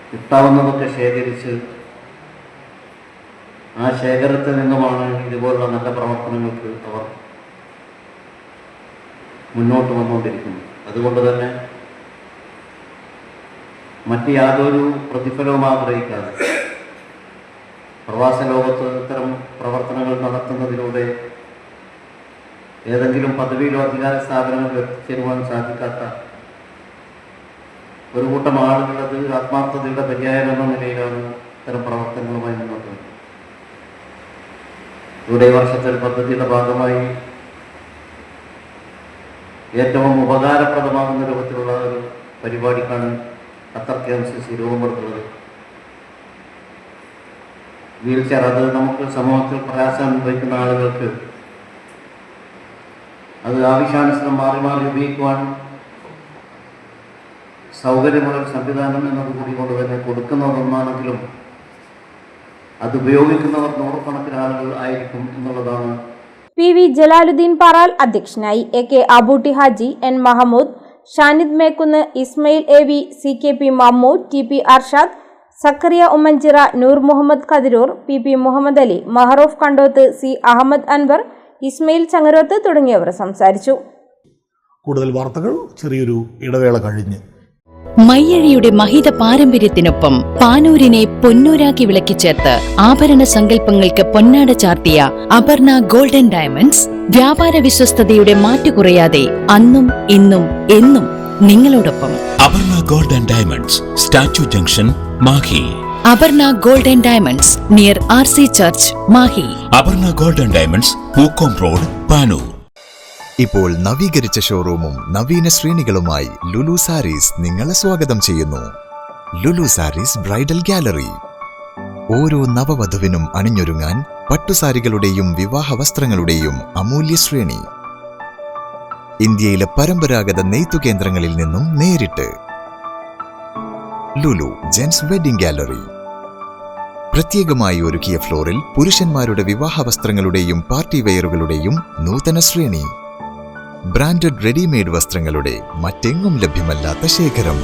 കിട്ടാവുന്നതൊക്കെ ശേഖരിച്ച് ആ ശേഖരത്തിൽ നിന്നുമാണ് ഇതുപോലുള്ള നല്ല പ്രവർത്തനങ്ങൾക്ക് അവർ മുന്നോട്ട് വന്നുകൊണ്ടിരിക്കുന്നു. അതുകൊണ്ട് തന്നെ മറ്റ് യാതൊരു പ്രതിഫലവും ആഗ്രഹിക്കാതെ പ്രവാസ ലോകത്ത് ഇത്തരം പ്രവർത്തനങ്ങൾ നടത്തുന്നതിലൂടെ ഏതെങ്കിലും പദവിയിലോ അധികാര സ്ഥാപനങ്ങളിലോ എത്തിച്ചേരുവാൻ സാധിക്കാത്ത ഒരു കൂട്ടം ആളുകളത് ആത്മാർത്ഥതയുടെ പര്യായം എന്ന നിലയിലാണ് ഇത്തരം പ്രവർത്തനങ്ങളുമായി മുന്നോട്ട് വരുന്നത്. ഇവിടെ ഈ വർഷത്തെ ഒരു പദ്ധതിയുടെ ഭാഗമായി ഏറ്റവും ഉപകാരപ്രദമാകുന്ന രൂപത്തിലുള്ള ഒരു പരിപാടിക്കാണ് ഖത്തർ KMCC രൂപം കൊടുക്കുന്നത്. വീൽ ചെയർ, അത് നമുക്ക് സമൂഹത്തിൽ പ്രയാസം അനുഭവിക്കുന്ന ആളുകൾക്ക് അത് ആവശ്യാനുസരണം മാറി മാറി ഉപയോഗിക്കുവാൻ സൗകര്യമുള്ളൊരു സംവിധാനം എന്നതുകൂടി കൊണ്ട് തന്നെ കൊടുക്കുന്നതൊന്നാണെങ്കിലും അത് ഉപയോഗിക്കുന്നവർ നൂറുകണക്കിന് ആളുകൾ ആയിരിക്കും എന്നുള്ളതാണ്. PV ജലാലുദ്ദീൻ പാറാൽ അധ്യക്ഷനായി. AK Abootty Haji, N Mahmood, Shanid Mekkunnu, Ismail AV, CKP Mammood, TP Arshad, Zacharia ഉമ്മഞ്ചിറ, നൂർ മുഹമ്മദ് കതിരൂർ, PP മുഹമ്മദ് അലി, മഹറൂഫ് കണ്ടോത്ത്, C അഹമ്മദ് അൻവർ, ഇസ്മയിൽ ചങ്ങരോത്ത് തുടങ്ങിയവർ സംസാരിച്ചു. കൂടുതൽ വാർത്തകൾ ചെറിയൊരു ഇടവേള കഴിഞ്ഞ്. മയ്യഴിയുടെ മഹിത പാരമ്പര്യത്തിനൊപ്പം പാനൂരിനെ പൊന്നൂരാക്കി വിളക്കിച്ചേർത്ത് ആഭരണ സങ്കല്പങ്ങൾക്ക് പൊന്നാട ചാർത്തിയ അപർണ ഗോൾഡൻ ഡയമണ്ട്സ് വ്യാപാര വിശ്വസ്തതയുടെ മാറ്റുകുറയാതെ അന്നും ഇന്നും എന്നും നിങ്ങളോടൊപ്പം. Aparna golden diamonds, statue junction, Mahe. Aparna golden diamonds near RC church, Mahe. Aparna golden diamonds, Pookkom road, Panoor. ഇപ്പോൾ നവീകരിച്ച ഷോറൂമും നവീന ശ്രേണികളുമായി ലുലു സാരീസ് നിങ്ങളെ സ്വാഗതം ചെയ്യുന്നു. Lulu sarees bridal gallery. ഓരോ നവവധുവിനും അണിഞ്ഞൊരുങ്ങാൻ പട്ടുസാരികളുടെയും വിവാഹ വസ്ത്രങ്ങളുടെയും അമൂല്യ ശ്രേണി. ഇന്ത്യയിലെ പരമ്പരാഗത നെയ്ത്തു കേന്ദ്രങ്ങളിൽ നിന്നും നേരിട്ട്. Lulu gents wedding gallery. പ്രത്യേകമായി ഒരുക്കിയ ഫ്ലോറിൽ പുരുഷന്മാരുടെ വിവാഹ വസ്ത്രങ്ങളുടെയും പാർട്ടി വെയറുകളുടെയും നൂതന ശ്രേണി. ബ്രാൻഡഡ് റെഡിമെയ്ഡ് വസ്ത്രങ്ങളുടെ മറ്റെങ്ങും ലഭ്യമല്ലാത്ത ശേഖരം.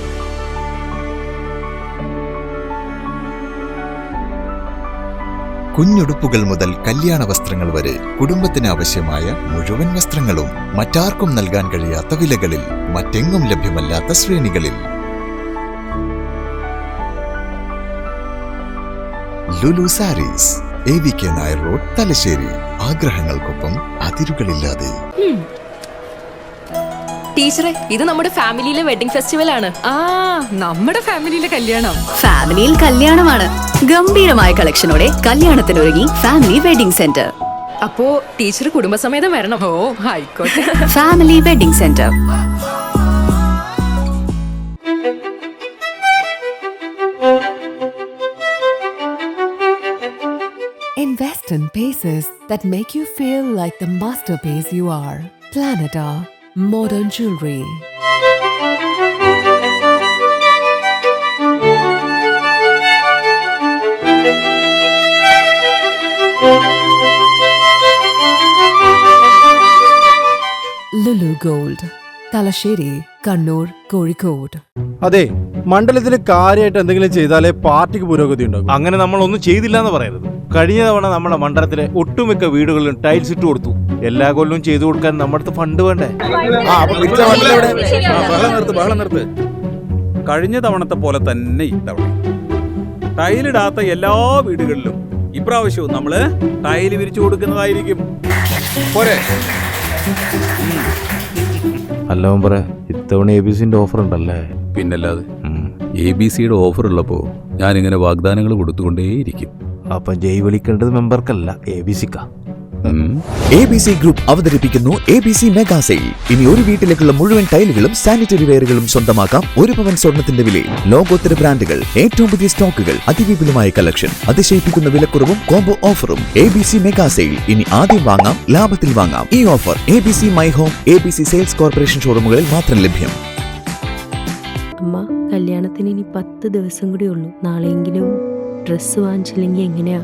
കുഞ്ഞുടുപ്പുകൾ മുതൽ കല്യാണ വസ്ത്രങ്ങൾ വരെ കുടുംബത്തിന് ആവശ്യമായ മുഴുവൻ വസ്ത്രങ്ങളും മറ്റാർക്കും നൽകാൻ കഴിയാത്ത വിലകളിൽ, മറ്റെങ്ങും ലഭ്യമല്ലാത്ത ശ്രേണികളിൽ. Lulu Sarees, AVK Nair road, Thalassery. ആഗ്രഹങ്ങൾക്കൊപ്പം അതിരുകളില്ലാതെ. ടീച്ചറെ, ഇത് നമ്മുടെ ഫാമിലിയിലെ വെഡിങ് ഫെസ്റ്റിവൽ ആണ്. നമ്മുടെ ഫാമിലിയിലെ കല്യാണം. ഫാമിലിയിൽ കല്യാണമാണ്. ഗംഭീരമായ കളക്ഷനോടെ കല്യാണത്തിനൊരുങ്ങി ഫാമിലി വെഡിംഗ് സെന്റർ. അപ്പോ ടീച്ചർ കുടുംബസമേതം വരണം. ഓ ആയിക്കോട്ടെ. Family wedding centre. Invest in pieces that make you feel like the masterpiece you are. Planeta Modern Jewelry. Lulu Gold, Talasheri, Kannur, Kozhikode. അതെ, മണ്ഡലത്തിൽ കാര്യമായിട്ട് എന്തെങ്കിലും ചെയ്താലേ പാർട്ടിക്ക് പുരോഗതി ഉണ്ടാകും. അങ്ങനെ നമ്മളൊന്നും ചെയ്തില്ല എന്ന് പറയരുത്. കഴിഞ്ഞ തവണ നമ്മുടെ മണ്ഡലത്തിലെ ഒട്ടുമിക്ക വീടുകളിലും ടൈൽസ് ഇട്ട് കൊടുത്തു. എല്ലാ കൊല്ലവും ചെയ്തു കൊടുക്കാൻ നമ്മുടെ അടുത്ത് ഫണ്ട് വേണ്ടേ? ബഹളം നിർത്ത്. കഴിഞ്ഞ തവണത്തെ പോലെ തന്നെ ഇത്തവണ ടൈലിടാത്ത എല്ലാ വീടുകളിലും ഇപ്രാവശ്യവും നമ്മള് ടൈല് വിരിച്ചു കൊടുക്കുന്നതായിരിക്കും. പോരെ? അല്ല പറ, ഇത്തവണ ABCന്റെ ഓഫർ ഉണ്ടല്ലേ? പിന്നല്ലാതെ. ABCയുടെ ഓഫർ ഉള്ളപ്പോ ഞാനിങ്ങനെ വാഗ്ദാനങ്ങൾ കൊടുത്തുകൊണ്ടേയിരിക്കും. അപ്പൊ ജയ് വിളിക്കേണ്ടത് മെമ്പർക്കല്ല, ABCക്കാ. ABC ഗ്രൂപ്പ് അവതരിപ്പിക്കുന്നു ABC മെഗാ സെയിൽ. ഇനി ഒരു വീട്ടിലേക്കുള്ള മുഴുവൻ ടൈലുകളും സാനിറ്ററി വെയറുകളും സ്വന്തമാക്കാം 1 പവൻ സ്വർണത്തിന്റെ വിലയിൽ. ലോകോത്തര ബ്രാൻഡുകൾ, ഏറ്റവും പുതിയ സ്റ്റോക്കുകൾ, അതിവിപുലമായ കളക്ഷൻ, അതിശയിപ്പിക്കുന്ന വിലക്കുറവും കോംബോ ഓഫറും. ABC mega sale. ഇനി ആദ്യം വാങ്ങാം, ലാഭത്തിൽ വാങ്ങാം. ഈ offer ABC my home, ABC sales corporation ഷോറൂമുകളിൽ മാത്രം ലഭ്യം. അമ്മ, കല്യാണത്തിന് ഇനി 10 ദിവസം കൂടി ഉള്ളൂ. നാളെയെങ്കിലും ഡ്രസ് വാങ്ങിച്ചില്ലെങ്കിൽ എങ്ങനെയാ?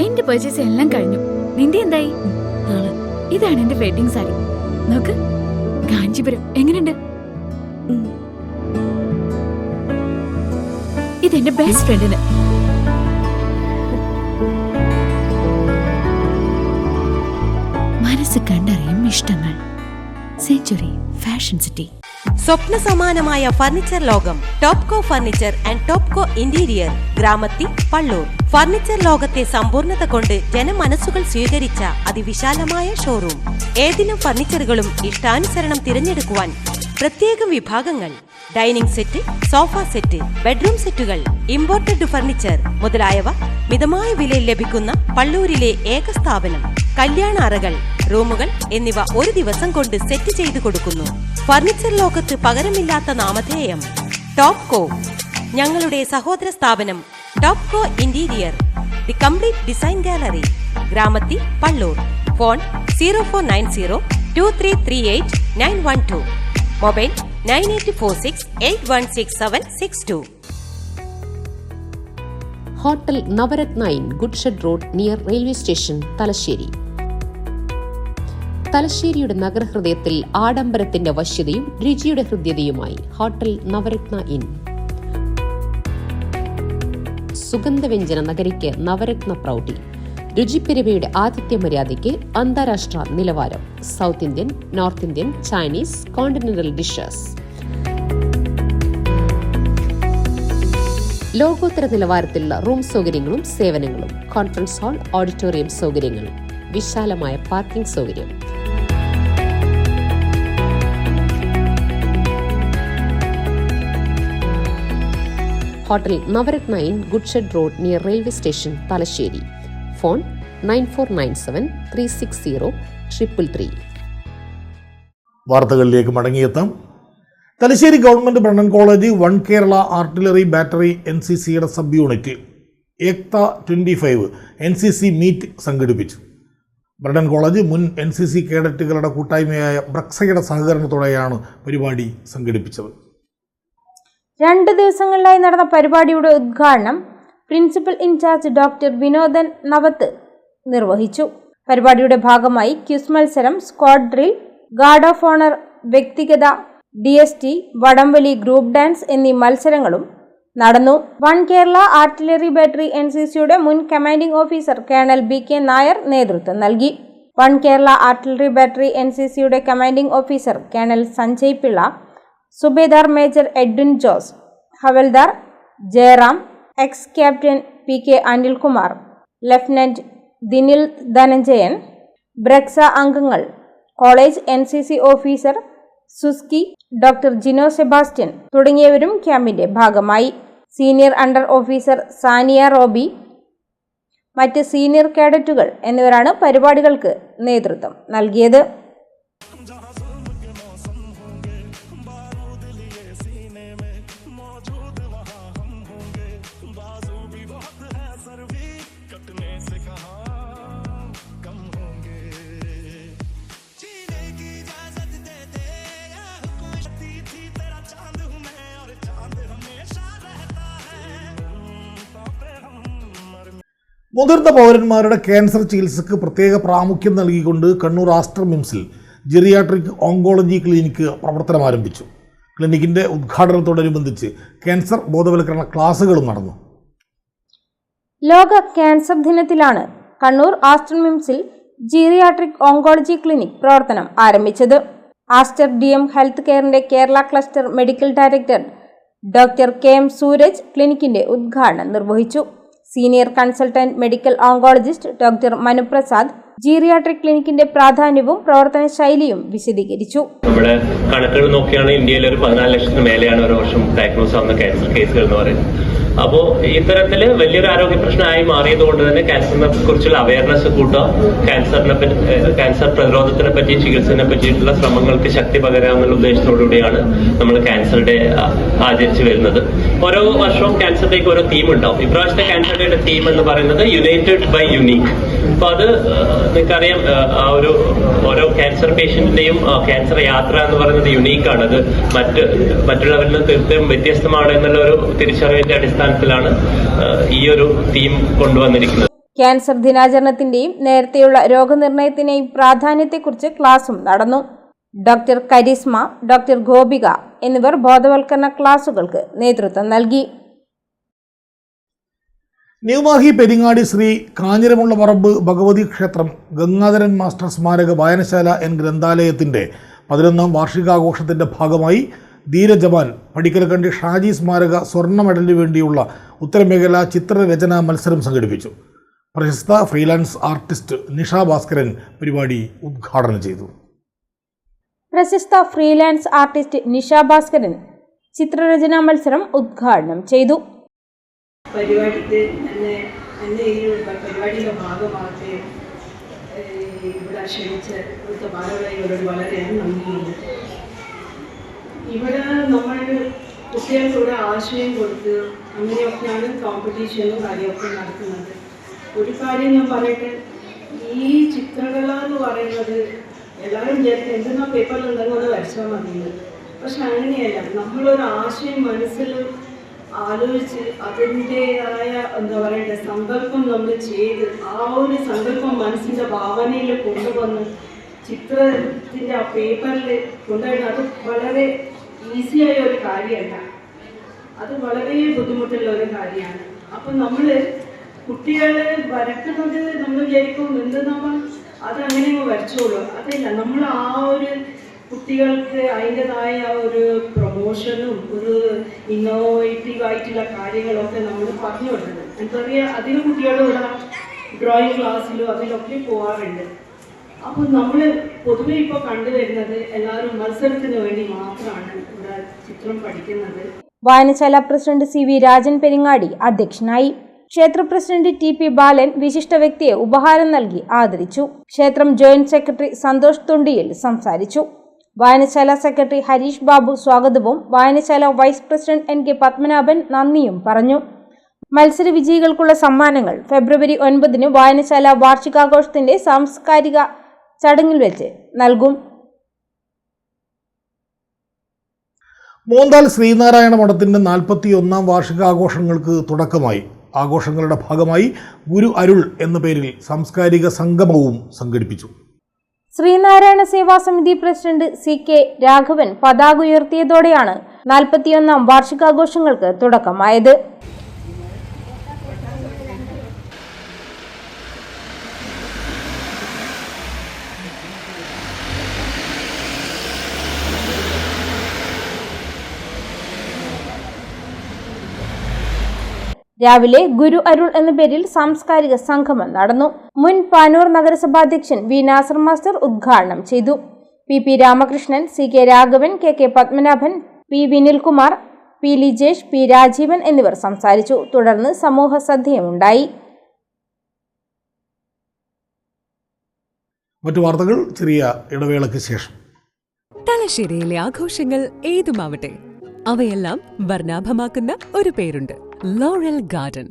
എന്റെ പർച്ചേസ് എല്ലാം കഴിഞ്ഞു. നിന്റെ എന്തായി? ഇതാണ് എന്റെ വെഡിങ് സാരി. നോക്ക്, കാഞ്ചീപുരം എങ്ങനെയുണ്ട്? ഇതെന്റെ ബെസ്റ്റ് ഫ്രണ്ടിന്. മനസ്സ് കണ്ടറിയും ഇഷ്ടങ്ങൾ. Century fashion city. സ്വപ്ന സമാനമായ ഫർണിച്ചർ ലോകം Topco furniture and Topco interior, Gramathi, Palloor. Furniture ലോകത്തെ സമ്പൂർണ്ണത കൊണ്ട് ജനമനസ്സുകൾ സ്വീകരിച്ച അതിവിശാലമായ ഷോറൂം. ഏതിനും ഫർണിച്ചറുകളും ഇഷ്ടാനുസരണം തിരഞ്ഞെടുക്കുവാൻ പ്രത്യേകം വിഭാഗങ്ങൾ. Dining set, sofa set, bedroom സെറ്റുകൾ, ഇമ്പോർട്ടഡ് ഫർണിച്ചർ മുതലായവ മിതമായ വിലയിൽ ലഭിക്കുന്ന പള്ളൂരിലെ ഏക സ്ഥാപനം. കല്യാണ അറകൾ, റൂമുകൾ എന്നിവ ഒരു ദിവസം കൊണ്ട് സെറ്റ് ചെയ്തു കൊടുക്കുന്നു. ഫർണിച്ചർ ലോകത്ത് പകരമില്ലാത്ത നാമധേയം ടോപ്കോ. ഞങ്ങളുടെ സഹോദര സ്ഥാപനം Topco interior, the complete design gallery, Gramathi, Palloor. Phone 04902338 mobile 9846816762. Hotel Navaratna inn goodshed road near railway station, Thalassery. തലശ്ശേരിയുടെ നഗരഹൃദയത്തിൽ ആഡംബരത്തിന്റെ വശ്യതയും രുചിയുടെ ഹൃദ്യതയുമായി ഹോട്ടൽ നവരത്ന ഇൻ. സുഗന്ധവ്യഞ്ജന നഗരിക്ക് നവരത്ന പ്രൗഢി. രുചിപ്പെരുമയുടെ ആതിഥ്യ മര്യാദയ്ക്ക് അന്താരാഷ്ട്ര നിലവാരം. South Indian, North Indian, Chinese, continental dishes. ലോകോത്തര നിലവാരത്തിലുള്ള റൂം സൗകര്യങ്ങളും സേവനങ്ങളും. കോൺഫറൻസ് ഹാൾ, ഓഡിറ്റോറിയം സൗകര്യങ്ങൾ, വിശാലമായ പാർക്കിംഗ് സൗകര്യം. Hotel Navaratna inn goodshed road near railway station, Thalassery. Phone 9497360333. വാർത്തകളിലേക്ക് മടങ്ങിയെത്താം. Thalassery government Brennen college 1 Kerala artillery battery NCCയുടെ sub unit Ekta 25 NCC meet സംഘടിപ്പിച്ചു. ബ്രണ്ണൻ കോളേജ് മുൻ NCC കേഡറ്റുകളുടെ കൂട്ടായ്മയായ ബ്രക്സയുടെ സഹകരണത്തോടെയാണ് പരിപാടി സംഘടിപ്പിച്ചത്. 2 ദിവസങ്ങളിലായി നടന്ന പരിപാടിയുടെ ഉദ്ഘാടനം principal in charge doctor Vinodan Navath നിർവഹിച്ചു. പരിപാടിയുടെ ഭാഗമായി ക്വിസ് മത്സരം, squad drill, guard of honour, വ്യക്തിഗത DST, വടംവലി, ഗ്രൂപ്പ് ഡാൻസ് എന്നീ മത്സരങ്ങളും നടന്നു. 1 കേരള ആർട്ടിലറി ബാറ്ററി NCCയുടെ മുൻ commanding officer colonel BK Nair നേതൃത്വം നൽകി. 1 കേരള ആർട്ടിലറി ബാറ്ററി NCCയുടെ commanding officer colonel Sanjay Pillai, subedar major Edwin Jose, havildar Jayaram, ex captain PK Anilkumar, lieutenant Dinil Dhananjayan, BRAXA അംഗങ്ങൾ, college NCC officer Suski, doctor Jino Sebastian തുടങ്ങിയവരും ക്യാമ്പിന്റെ ഭാഗമായി. Senior under officer Saniya Roby, മറ്റ് സീനിയർ കേഡറ്റുകൾ എന്നിവരാണ് പരിപാടികൾക്ക് നേതൃത്വം നൽകിയത്. മുതിർന്ന പൗരന്മാരുടെ ക്യാൻസർ ചികിത്സയ്ക്ക് പ്രത്യേക പ്രാമുഖ്യം നൽകിക്കൊണ്ട് കണ്ണൂർ ആസ്റ്റർ മിംസിൽ ജെറിയാട്രിക് ഓങ്കോളജി ക്ലിനിക്ക് പ്രവർത്തനം ആരംഭിച്ചു. ക്ലിനിക്കിൻ്റെ ഉദ്ഘാടനത്തോടനുബന്ധിച്ച് ക്യാൻസർ ബോധവൽക്കരണ ക്ലാസുകളും നടന്നു. ലോക ക്യാൻസർ ദിനത്തിലാണ് കണ്ണൂർ ആസ്റ്റർ മിംസിൽ ജീറിയാട്രിക് ഓങ്കോളജി ക്ലിനിക് പ്രവർത്തനം ആരംഭിച്ചത്. ആസ്റ്റർ DM ഹെൽത്ത് കെയറിന്റെ Kerala cluster medical director doctor KM Suraj ക്ലിനിക്കിന്റെ ഉദ്ഘാടനം നിർവഹിച്ചു. Senior consultant medical oncologist doctor Manuprasad geriatric ക്ലിനിക്കിന്റെ പ്രാധാന്യവും പ്രവർത്തന ശൈലിയും വിശദീകരിച്ചു. നമ്മുടെ കണക്കുകൾ നോക്കിയാണ് ഇന്ത്യയിൽ ഒരു 14 ലക്ഷത്തിന് മേലെയാണ് ഓരോ വർഷം ഡയഗ്നോസ് ആവുന്ന ക്യാൻസർ കേസുകൾ എന്ന് പറയുന്നത്. അപ്പോൾ ഇത്തരത്തിൽ വലിയൊരു ആരോഗ്യ പ്രശ്നമായി മാറിയതുകൊണ്ട് തന്നെ ക്യാൻസറിനെ കുറിച്ചുള്ള അവയർനെസ് കൂട്ടുക, ക്യാൻസർ പ്രതിരോധത്തിനെ പറ്റി, ചികിത്സയെ പറ്റിയിട്ടുള്ള ശ്രമങ്ങൾക്ക് ശക്തി പകരാമെന്നുള്ള ഉദ്ദേശത്തോടുകൂടിയാണ് നമ്മൾ ക്യാൻസർ ഡേ ആചരിച്ചു വരുന്നത്. ഓരോ വർഷവും ക്യാൻസർ ഡേക്ക് ഓരോ തീം ഉണ്ടാവും. ഇപ്രാവശ്യത്തെ ക്യാൻസർ ഡേയുടെ തീം എന്ന് പറയുന്നത് യുണൈറ്റഡ് ബൈ യുണീക്ക്. അപ്പൊ അത് നിങ്ങൾക്കറിയാം, ആ ഒരു ഓരോ ക്യാൻസർ പേഷ്യന്റിന്റെയും ക്യാൻസർ യാത്ര എന്ന് പറയുന്നത് യുണീക്കാണ്. അത് മറ്റുള്ളവരിൽ നിന്ന് തീർത്തും വ്യത്യസ്തമാണ് എന്നുള്ള ഒരു തിരിച്ചറിവിന്റെ അടിസ്ഥാനത്തിലാണ് ഈ ഒരു തീം കൊണ്ടുവന്നിരിക്കുന്നത്. ക്യാൻസർ ദിനാചരണത്തിന്റെയും നേരത്തെയുള്ള രോഗനിർണയത്തിന്റെയും പ്രാധാന്യത്തെക്കുറിച്ച് ക്ലാസും നടന്നു. ഡോക്ടർ കരിസ്മ, ഡോക്ടർ ഗോപിക എന്നിവർ ബോധവൽക്കരണ ക്ലാസുകൾക്ക് നേതൃത്വം നൽകി. ന്യൂമാഹി പെരിങ്ങാടി ശ്രീ കാഞ്ഞിരമുള്ള പറമ്പ് ഭഗവതി ക്ഷേത്രം ഗംഗാധരൻ മാസ്റ്റർ സ്മാരക വായനശാല ഗ്രന്ഥാലയത്തിൻ്റെ 11ാം വാർഷികാഘോഷത്തിൻ്റെ ഭാഗമായി ധീരജവാൻ പടിക്കലക്കണ്ടി ഷാജി സ്മാരക സ്വർണ്ണ മെഡലിന് വേണ്ടിയുള്ള ഉത്തരമേഖലാ ചിത്രരചനാ മത്സരം സംഘടിപ്പിച്ചു. പ്രശസ്ത ഫ്രീലാൻസ് ആർട്ടിസ്റ്റ് നിഷ ഭാസ്കരൻ പരിപാടി ഉദ്ഘാടനം ചെയ്തു. പ്രശസ്ത ഫ്രീലാൻസ് ആർട്ടിസ്റ്റ് നിഷ ഭാസ്കരൻ ചിത്രരചനാ മത്സരം ഉദ്ഘാടനം ചെയ്തു. പരിപാടിക്ക് എന്നെ ഈ പരിപാടിയുടെ ഭാഗമാക്കി ഇവിടെ ക്ഷണിച്ച് ഇവിടുത്തെ ഭാരവാഹികളോട് വളരെ നന്ദിയുണ്ട്. ഇവിടെ നമ്മൾ കുട്ടികൾക്കൂടെ ആശയം കൊടുത്ത് അങ്ങനെയൊക്കെയാണ് കോമ്പറ്റീഷനും കാര്യമൊക്കെ നടത്തുന്നത്. ഒരു കാര്യം ഞാൻ പറയട്ടെ, ഈ ചിത്രകല എന്ന് പറയുന്നത് എല്ലാവരും വിചാരിക്കും എന്തെന്നാ പേപ്പറിലുണ്ടെങ്കിൽ ഒന്ന് വരച്ചാൽ മതിയെന്ന്. പക്ഷെ അങ്ങനെയല്ല, നമ്മളൊരു ആശയം മനസ്സിൽ ആലോചിച്ച് അതിൻ്റെതായ എന്താ പറയണ്ടേ സങ്കല്പം നമ്മൾ ചെയ്ത് ആ ഒരു സങ്കല്പം മനസ്സിൻ്റെ ഭാവനയിൽ കൊണ്ടുവന്ന് ചിത്രത്തിൻ്റെ ആ പേപ്പറിൽ കൊണ്ടുവരുന്നത് അത് വളരെ ഈസിയായ ഒരു കാര്യമല്ല, അത് വളരെ ബുദ്ധിമുട്ടുള്ള ഒരു കാര്യമാണ്. അപ്പം നമ്മൾ കുട്ടികൾ വരക്കുന്നത് നമ്മൾ വിചാരിക്കും എന്ത് നമ്മൾ അതങ്ങനെ വരച്ചോളൂ. അതല്ല, നമ്മൾ ആ ഒരു കുട്ടികൾക്ക് അതിൻ്റെതായ ഒരു പ്രൊമോഷനും ഒരു ഇന്നോവേറ്റീവ് ആയിട്ടുള്ള കാര്യങ്ങളൊക്കെ നമ്മൾ പറഞ്ഞു കൊടുക്കുന്നത്. എന്താ പറയുക, അധികം കുട്ടികളും ഇവിടെ ഡ്രോയിങ് ക്ലാസ്സിലും അതിലൊക്കെ പോകാറുണ്ട്. അപ്പോൾ നമ്മൾ പൊതുവെ ഇപ്പോൾ കണ്ടുവരുന്നത് എല്ലാവരും മത്സരത്തിന് വേണ്ടി മാത്രമാണ് ഇവിടെ ചിത്രം പഠിക്കുന്നത്. വായനശാല പ്രസിഡന്റ് CV രാജൻ പെരിങ്ങാടി അധ്യക്ഷനായി. ക്ഷേത്ര പ്രസിഡന്റ് TP ബാലൻ വിശിഷ്ട വ്യക്തിയെ ഉപഹാരം നൽകി ആദരിച്ചു. ക്ഷേത്രം ജോയിന്റ് സെക്രട്ടറി സന്തോഷ് തുണ്ടിയിൽ സംസാരിച്ചു. വായനശാല സെക്രട്ടറി ഹരീഷ് ബാബു സ്വാഗതവും വായനശാല വൈസ് പ്രസിഡന്റ് NK പത്മനാഭൻ നന്ദിയും പറഞ്ഞു. മത്സര വിജയികൾക്കുള്ള സമ്മാനങ്ങൾ ഫെബ്രുവരി 9 വായനശാല വാർഷികാഘോഷത്തിന്റെ സാംസ്കാരിക ചടങ്ങിൽ വെച്ച് നൽകും. മോന്താൽ ശ്രീനാരായണ മഠത്തിന്റെ 41ാം വാർഷികാഘോഷങ്ങൾക്ക് തുടക്കമായി. ആഘോഷങ്ങളുടെ ഭാഗമായി ഗുരു അരുൾ എന്ന പേരിൽ സാംസ്കാരിക സംഗമവും സംഘടിപ്പിച്ചു. ശ്രീനാരായണ സേവാ സമിതി പ്രസിഡന്റ് CK രാഘവൻ പതാക ഉയർത്തിയതോടെയാണ് 41ാം വാർഷികാഘോഷങ്ങൾക്ക് തുടക്കമായത്. രാവിലെ ഗുരു അരുൾ എന്ന പേരിൽ സാംസ്കാരിക സംഗമം നടന്നു. മുൻ പാനൂർ നഗരസഭാധ്യക്ഷൻ V നാസർ മാസ്റ്റർ ഉദ്ഘാടനം ചെയ്തു. PP Ramakrishnan, CK Raghavan, KK Padmanabhan, P Vinilkumar, P Lijesh, P Rajeevan എന്നിവർ സംസാരിച്ചു. തുടർന്ന് സമൂഹ സദ്യയുണ്ടായി. മറ്റു വാർത്തകൾ ചെറിയ ഇടവേളയ്ക്ക് ശേഷം. തലശ്ശേരിയിലെ ആഘോഷങ്ങൾ ഏതുമാവട്ടെ, അവയെല്ലാം വർണ്ണാഭമാക്കുന്ന ഒരു പേരുണ്ട്, ലോറൽ ഗാർഡൻ.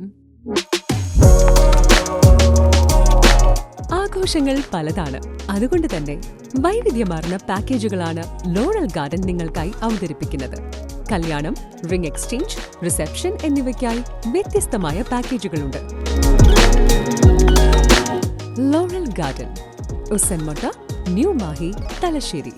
ആഘോഷങ്ങൾ പലതാണ്. അതുകൊണ്ട് തന്നെ വൈവിധ്യമാർന്ന പാക്കേജുകളാണ് ലോറൽ ഗാർഡൻ നിങ്ങൾക്കായി അവതരിപ്പിക്കുന്നത്. കല്യാണം, റിംഗ് എക്സ്ചേഞ്ച്, റിസപ്ഷൻ എന്നിവയ്ക്കായി വ്യത്യസ്തമായ പാക്കേജുകളുണ്ട്. Laurel Garden, Usanmotta, new Mahi, Thalassery.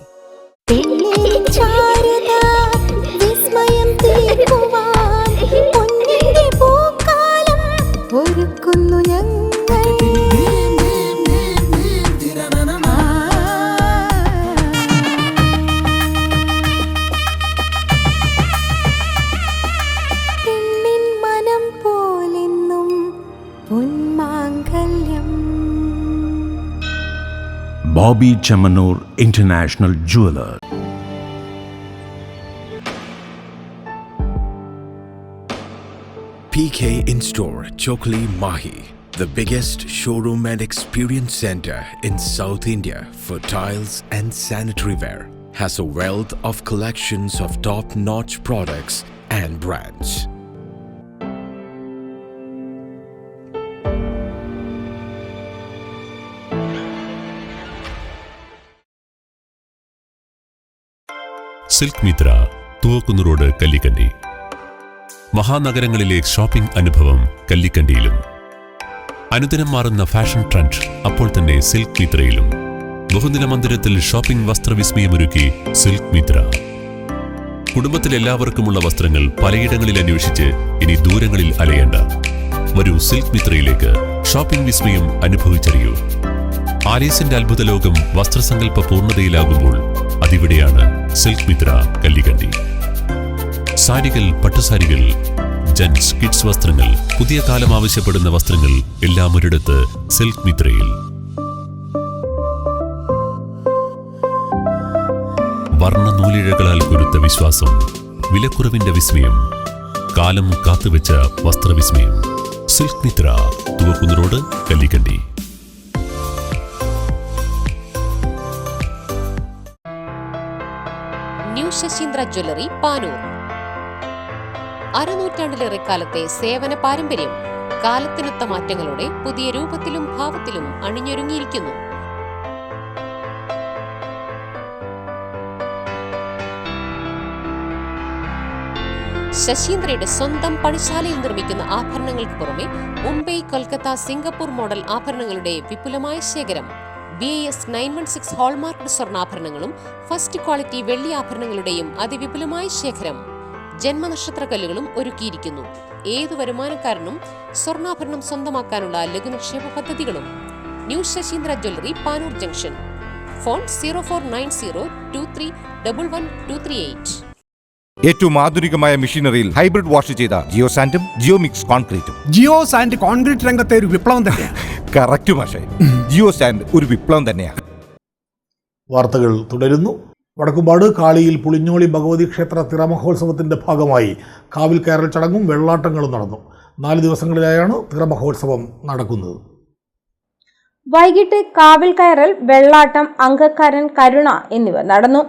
Bobby Chamanur International Jeweler. PK In-Store, Chokli, Mahi, the biggest showroom and experience center in South India for tiles and sanitary ware, has a wealth of collections of top-notch products and brands. Silk Mitra, Thuvakkunnu road, Kallikandi. മഹാനഗരങ്ങളിലെ shopping അനുഭവം കല്ലിക്കണ്ടിയിലും. അനുദിനം മാറുന്ന fashion trend അപ്പോൾ തന്നെ silk മിത്രയിലും. ബഹുനില മന്ദിരത്തിൽ shopping വസ്ത്രവിസ്മയമൊരുക്കി silk Mitra. കുടുംബത്തിലെല്ലാവർക്കുമുള്ള വസ്ത്രങ്ങൾ പലയിടങ്ങളിൽ അന്വേഷിച്ച് ഇനി ദൂരങ്ങളിൽ അലയേണ്ട. വരൂ സിൽക്ക് മിത്രയിലേക്ക്. ഷോപ്പിംഗ് വിസ്മയം അനുഭവിച്ചറിയൂ. ആലീസിന്റെ അത്ഭുത ലോകം വസ്ത്രസങ്കല്പ പൂർണ്ണതയിലാകുമ്പോൾ അതിവിടെയാണ് സിൽക്ക് മിത്ര കല്ലിക്കണ്ടി. സാരികൾ, പട്ടുസാരികൾ, ജെന്റ്സ്, കിഡ്സ് വസ്ത്രങ്ങൾ, പുതിയ കാലം ആവശ്യപ്പെടുന്ന വസ്ത്രങ്ങൾ എല്ലാം ഒരിടത്ത് സിൽക്ക് മിത്രയിൽ. വർണ്ണ നൂലിഴകളാൽ കുരുത്ത വിശ്വാസം, വിലക്കുറവിന്റെ വിസ്മയം, കാലം കാത്തുവെച്ച വസ്ത്രവിസ്മയം. Silk Mitra, Thuvakkunnu road, Kallikandi. New Sasheendra jewellery, Panoor. അരനൂറ്റാണ്ടിലേറെ കാലത്തെ സേവന പാരമ്പര്യം കാലത്തിനൊത്ത മാറ്റങ്ങളോടെ പുതിയ രൂപത്തിലും ഭാവത്തിലും അണിഞ്ഞൊരുങ്ങിയിരിക്കുന്നു. ശശീന്ദ്രയുടെ സ്വന്തം പണിശാലയിൽ നിർമ്മിക്കുന്ന ആഭരണങ്ങൾക്ക് പുറമെ മുംബൈ, കൊൽക്കത്ത, സിംഗപ്പൂർ മോഡൽ ആഭരണങ്ങളുടെ വിപുലമായ ശേഖരം. BIS 916 ഹോൾമാർക്ക്ഡ് സ്വർണ്ണാഭരണങ്ങളും ഫസ്റ്റ് ക്വാളിറ്റി വെള്ളി ആഭരണങ്ങളുടെയും അതിവിപുലമായ ശേഖരം. ജന്മനക്ഷത്രക്കല്ലുകളും ഒരുക്കിയിരിക്കുന്നു. ഏതു വരുമാനക്കാരനും സ്വർണ്ണാഭരണം സ്വന്തമാക്കാനുള്ള ലഘുനിക്ഷേപ പദ്ധതികളും. New Sasheendra jewellery, Panoor junction. Phone 049023112238. ഏറ്റവും ആധുനികമായ മെഷീനറിയിൽ ഹൈബ്രിഡ് വാഷ് ചെയ്ത ജിയോ സാൻഡും ജിയോ മിക്സ് കോൺക്രീറ്റും. ജിയോ സാൻഡ് കോൺക്രീറ്റ് രംഗത്തെ ഒരു വിപ്ലവം തന്നെയാണ്. കറക്റ്റ് മാഷേ, ജിയോ സാൻഡ് ഒരു വിപ്ലവം തന്നെയാണ്. വാർത്തകൾ തുടരുന്നു. വടക്കുംപാട് കാളിയിൽ പുളിഞ്ഞോളി ഭഗവതി ക്ഷേത്ര തിറമഹോത്സവത്തിൻ്റെ ഭാഗമായി കാവിൽ കയറൽ ചടങ്ങും വെള്ളാട്ടങ്ങളും നടന്നു. 4 ദിവസങ്ങളിലായാണ് തിറമഹോത്സവം നടക്കുന്നത്. വൈകിട്ട് കാവിൽ കയറൽ, വെള്ളാട്ടം, അങ്കക്കാരൻ, കരുണ എന്നിവ നടന്നു.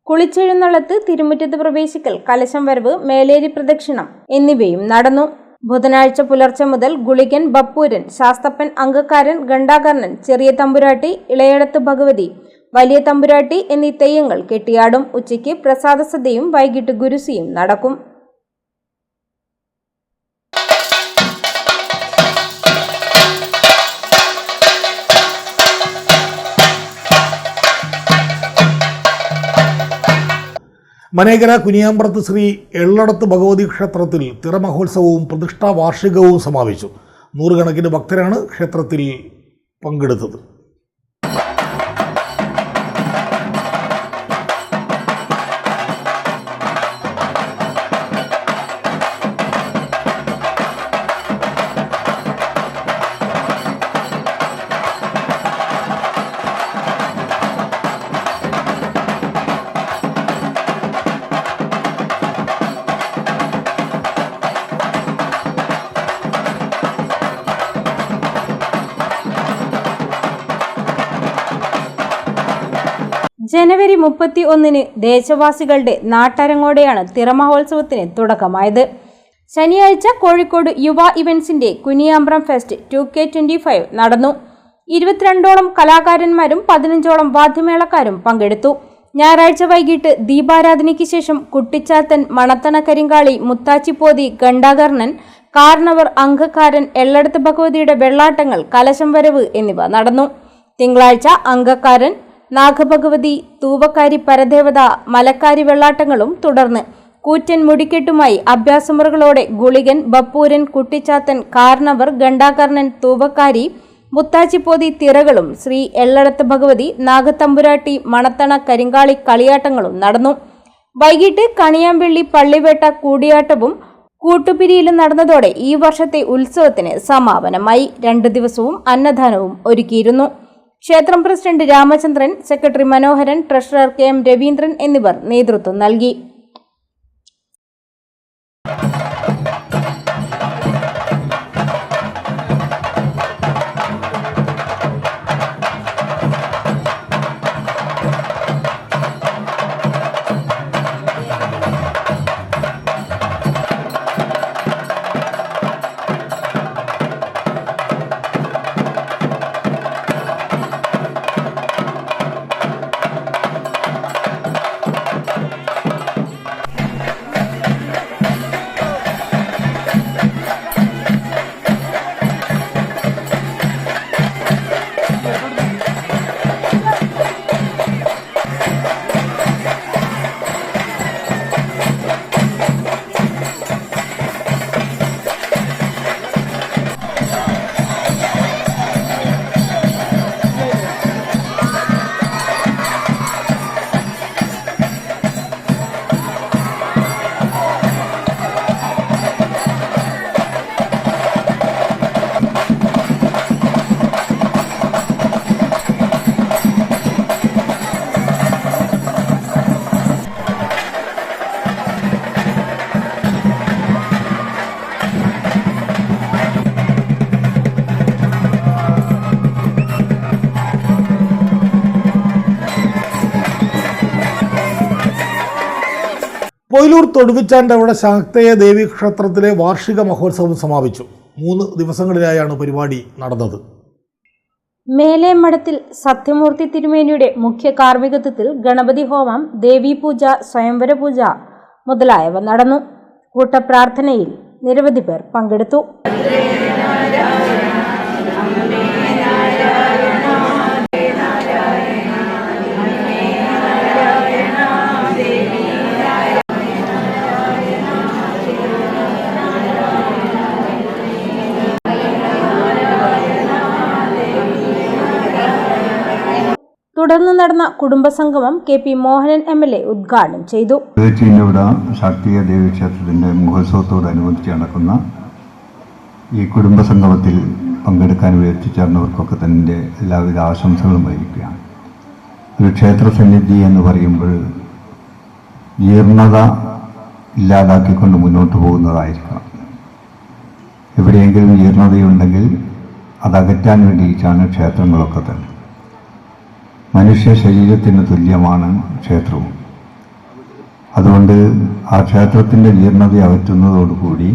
കുളിച്ചെഴുന്നള്ളത്ത്, തിരുമുറ്റത്ത് പ്രവേശിക്കൽ, കലശം വരവ്, മേലേരി പ്രദക്ഷിണം എന്നിവയും നടന്നു. ബുധനാഴ്ച പുലർച്ചെ മുതൽ ഗുളികൻ, ബപ്പൂരൻ, ശാസ്തപ്പൻ, അങ്കക്കാരൻ, ഗണ്ടാകർണൻ, ചെറിയ തമ്പുരാട്ടി, ഇളയടത്ത് ഭഗവതി, വലിയ തമ്പുരാട്ടി എന്നീ തെയ്യങ്ങൾ കെട്ടിയാടും. ഉച്ചയ്ക്ക് പ്രസാദസദ്യയും വൈകിട്ട് ഗുരുസിയും നടക്കും. മനേകര കുനിയാമ്പ്രത്ത് ശ്രീ എള്ളടത്ത് ഭഗവതി ക്ഷേത്രത്തിൽ തിറമഹോത്സവവും പ്രതിഷ്ഠാ വാർഷികവും സമാപിച്ചു. 100 കണക്കിന് ഭക്തരാണ് ക്ഷേത്രത്തിൽ പങ്കെടുത്തത്. ജനുവരി 31 ദേശവാസികളുടെ നാട്ടരങ്ങോടെയാണ് തിറമഹോത്സവത്തിന് തുടക്കമായത്. ശനിയാഴ്ച കോഴിക്കോട് യുവ ഇവന്റ്സിന്റെ കുനിയാമ്പ്രം ഫെസ്റ്റ് 2K25 നടന്നു. 22ഓളം കലാകാരന്മാരും 15ഓളം വാദ്യമേളക്കാരും പങ്കെടുത്തു. ഞായറാഴ്ച വൈകിട്ട് ദീപാരാധനയ്ക്ക് ശേഷം കുട്ടിച്ചാത്തൻ, മണത്തണ കരിങ്കാളി, മുത്താച്ചിപ്പോതി, ഗണ്ടാകർണൻ, കാർണവർ, അങ്കക്കാരൻ, എള്ളടത്ത് ഭഗവതിയുടെ വെള്ളാട്ടങ്ങൾ, കലശം വരവ് എന്നിവ നടന്നു. തിങ്കളാഴ്ച അങ്കക്കാരൻ, നാഗഭഗവതി, തൂവക്കാരി പരദേവത, മലക്കാരി വെള്ളാട്ടങ്ങളും തുടർന്ന് കൂറ്റൻ മുടിക്കെട്ടുമായി അഭ്യാസമുറകളോടെ ഗുളികൻ, ബപ്പൂരൻ, കുട്ടിച്ചാത്തൻ, കാർണവർ, ഗണ്ടാകർണൻ, തൂവക്കാരി, മുത്താച്ചിപ്പോതി തിറകളും ശ്രീ എള്ളടത്ത് ഭഗവതി, നാഗത്തമ്പുരാട്ടി, മണത്തണ കരിങ്കാളി കളിയാട്ടങ്ങളും നടന്നു. വൈകിട്ട് കണിയാമ്പള്ളി പള്ളിവേട്ട കൂടിയാട്ടവും കൂട്ടുപിരിയിലും നടന്നതോടെ ഈ വർഷത്തെ ഉത്സവത്തിന് സമാപനമായി. 2 ദിവസവും അന്നദാനവും ഒരുക്കിയിരുന്നു. ക്ഷേത്രം പ്രസിഡന്റ് രാമചന്ദ്രൻ, സെക്രട്ടറി മനോഹരൻ, ട്രഷറർ KM രവീന്ദ്രൻ എന്നിവർ നേതൃത്വം നൽകി. കൊയിലൂർ തൊടുവിച്ചാൻ്റെ ശാക്തേയ ദേവി ക്ഷേത്രത്തിലെ വാർഷിക മഹോത്സവം സമാപിച്ചു. 3 ദിവസങ്ങളിലായാണ് പരിപാടി നടന്നത്. മേലേമഠത്തിൽ സത്യമൂർത്തി തിരുമേനിയുടെ മുഖ്യ കാർമ്മികത്വത്തിൽ ഗണപതി ഹോമം, ദേവീപൂജ, സ്വയംവര പൂജ മുതലായവ നടന്നു. കൂട്ടപ്രാർത്ഥനയിൽ നിരവധി പേർ പങ്കെടുത്തു. തുടർന്ന് നടന്ന കുടുംബസംഗമം KP മോഹനൻ MLA ഉദ്ഘാടനം ചെയ്തു. ശാക്തീയ ദേവി ക്ഷേത്രത്തിന്റെ മഹോത്സവത്തോടനുബന്ധിച്ച് നടക്കുന്ന ഈ കുടുംബസംഗമത്തിൽ പങ്കെടുക്കാൻ എത്തിച്ചേർന്നവർക്കൊക്കെ തന്നെ എല്ലാവിധ ആശംസകളും അറിയിക്കുകയാണ്. ഒരു ക്ഷേത്ര സന്നിധി എന്ന് പറയുമ്പോൾ ജീർണത ഇല്ലാതാക്കിക്കൊണ്ട് മുന്നോട്ട് പോകുന്നതായിരിക്കണം. എവിടെയെങ്കിലും ജീർണതയുണ്ടെങ്കിൽ അതകറ്റാൻ വേണ്ടിയിട്ടാണ് ക്ഷേത്രങ്ങളൊക്കെ തന്നെ. മനുഷ്യ ശരീരത്തിന് തുല്യമാണ് ക്ഷേത്രവും. അതുകൊണ്ട് ആ ക്ഷേത്രത്തിൻ്റെ ജീർണത അകറ്റുന്നതോടുകൂടി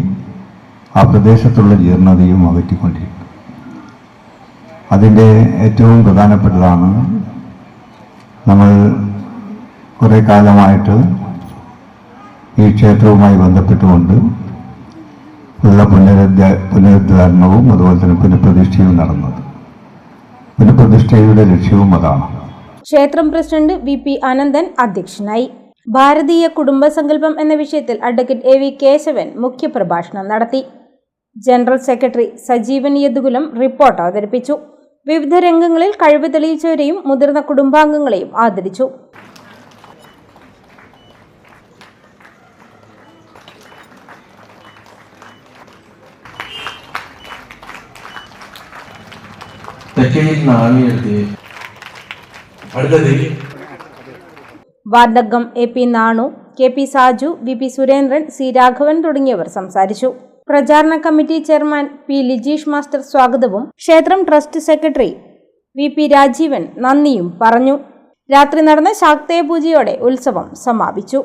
ആ പ്രദേശത്തുള്ള ജീർണതയും അകറ്റിക്കൊണ്ടിരിക്കും. അതിൻ്റെ ഏറ്റവും പ്രധാനപ്പെട്ടതാണ് നമ്മൾ കുറേ കാലമായിട്ട് ഈ ക്ഷേത്രവുമായി ബന്ധപ്പെട്ടുകൊണ്ട് ഉള്ള പുനരുദ്ധാരണവും അതുപോലെ തന്നെ പുനഃപ്രതിഷ്ഠയും നടന്നത്. പുനഃപ്രതിഷ്ഠയുടെ ലക്ഷ്യവും അതാണ്. ക്ഷേത്രം പ്രസിഡന്റ് VP അനന്തൻ അധ്യക്ഷനായി. ഭാരതീയ കുടുംബസങ്കല്പം എന്ന വിഷയത്തിൽ അഡ്വക്കേറ്റ് AV കേശവൻ മുഖ്യപ്രഭാഷണം നടത്തി. General secretary Sajeevan Yadukulam report അവതരിപ്പിച്ചു. വിവിധ രംഗങ്ങളിൽ കഴിവ് തെളിയിച്ചവരെയും മുതിർന്ന കുടുംബാംഗങ്ങളെയും ആദരിച്ചു. വാർഡംഗം AP Nanu, KP Saju, VP Surendran, C Raghavan തുടങ്ങിയവർ സംസാരിച്ചു. പ്രചാരണ committee chairman P Lijeesh master സ്വാഗതവും ക്ഷേത്രം ട്രസ്റ്റ് സെക്രട്ടറി VP രാജീവൻ നന്ദിയും പറഞ്ഞു. രാത്രി നടന്ന ശാക്തേയ പൂജയോടെ ഉത്സവം സമാപിച്ചു.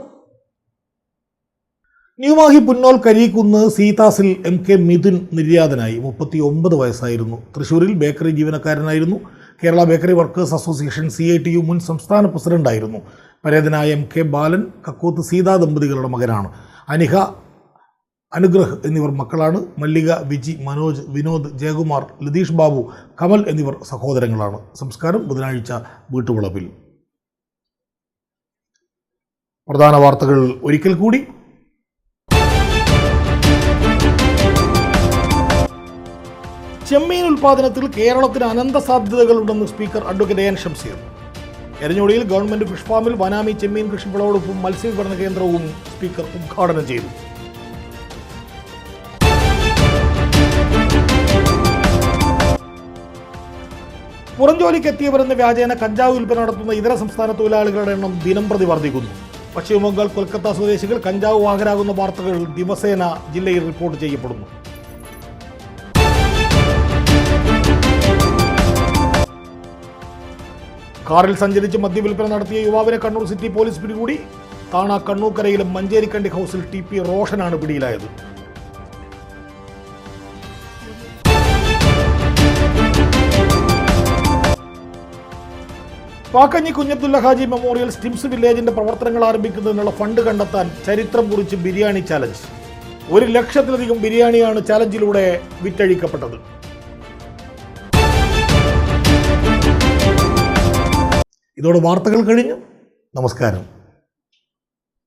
ന്യൂമാഹി പുന്നോൽ കരിക്കുന്ന് സീതാസിൽ MK മിഥുൻ നിര്യാതനായി. 39 വയസ്സായിരുന്നു. തൃശൂരിൽ ബേക്കറി ജീവനക്കാരനായിരുന്നു. Kerala bakery workers association CITU മുൻ സംസ്ഥാന പ്രസിഡന്റായിരുന്നു. പരേതനായ MK ബാലൻ കക്കോത്ത് സീതാ ദമ്പതികളുടെ മകനാണ്. അനിഹ, അനുഗ്രഹ് എന്നിവർ മക്കളാണ്. മല്ലിക, വിജി, മനോജ്, വിനോദ്, ജയകുമാർ, ലതീഷ് ബാബു, കമൽ എന്നിവർ സഹോദരങ്ങളാണ്. സംസ്കാരം ബുധനാഴ്ച വീട്ടുവളപ്പിൽ. പ്രധാന വാർത്തകൾ ഒരിക്കൽ കൂടി. ചെമ്മീൻ ഉൽപ്പാദനത്തിൽ കേരളത്തിന് അനന്ത സാധ്യതകളുണ്ടെന്ന് സ്പീക്കർ അഡ്വക്കേറ്റ് AN ഷംസീർ. എരഞ്ഞോളിയിൽ ഗവൺമെന്റ് ഫിഷ് ഫാമിൽ വനാമി ചെമ്മീൻ കൃഷി വിളവെടുപ്പും മത്സ്യവിപണന കേന്ദ്രവും സ്പീക്കർ ഉദ്ഘാടനം ചെയ്തു. പുറംജോലിക്കെത്തിയവരെന്ന വ്യാജേന കഞ്ചാവ് വിൽപ്പന നടത്തുന്ന ഇതര സംസ്ഥാന തൊഴിലാളികളുടെ എണ്ണം ദിനംപ്രതി വർദ്ധിക്കുന്നു. പശ്ചിമബംഗാൾ, കൊൽക്കത്ത സ്വദേശികൾ കഞ്ചാവ് വാഹകരാകുന്ന വാർത്തകൾ ദിവസേന ജില്ലയിൽ റിപ്പോർട്ട് ചെയ്യപ്പെടുന്നു. കാറിൽ സഞ്ചരിച്ച് മദ്യവിൽപ്പന നടത്തിയ യുവാവിനെ കണ്ണൂർ സിറ്റി പോലീസ് പിടികൂടി. താണ കണ്ണൂക്കരയിലും മഞ്ചേരിക്കണ്ടി ഹൗസിൽ TP റോഷനാണ് പിടിയിലായത്. പാക്കഞ്ഞി കുഞ്ഞബ്ദുല്ല ഹാജി മെമ്മോറിയൽ സ്റ്റിംസ് വില്ലേജിന്റെ പ്രവർത്തനങ്ങൾ ആരംഭിക്കുന്നതിനുള്ള ഫണ്ട് കണ്ടെത്താൻ ചരിത്രം കുറിച്ച് ബിരിയാണി ചാലഞ്ച്. 1 ലക്ഷത്തിലധികം ബിരിയാണിയാണ് ചാലഞ്ചിലൂടെ വിറ്റഴിക്കപ്പെട്ടത്. ഇതോടെ വാർത്തകൾ കഴിഞ്ഞു. നമസ്കാരം.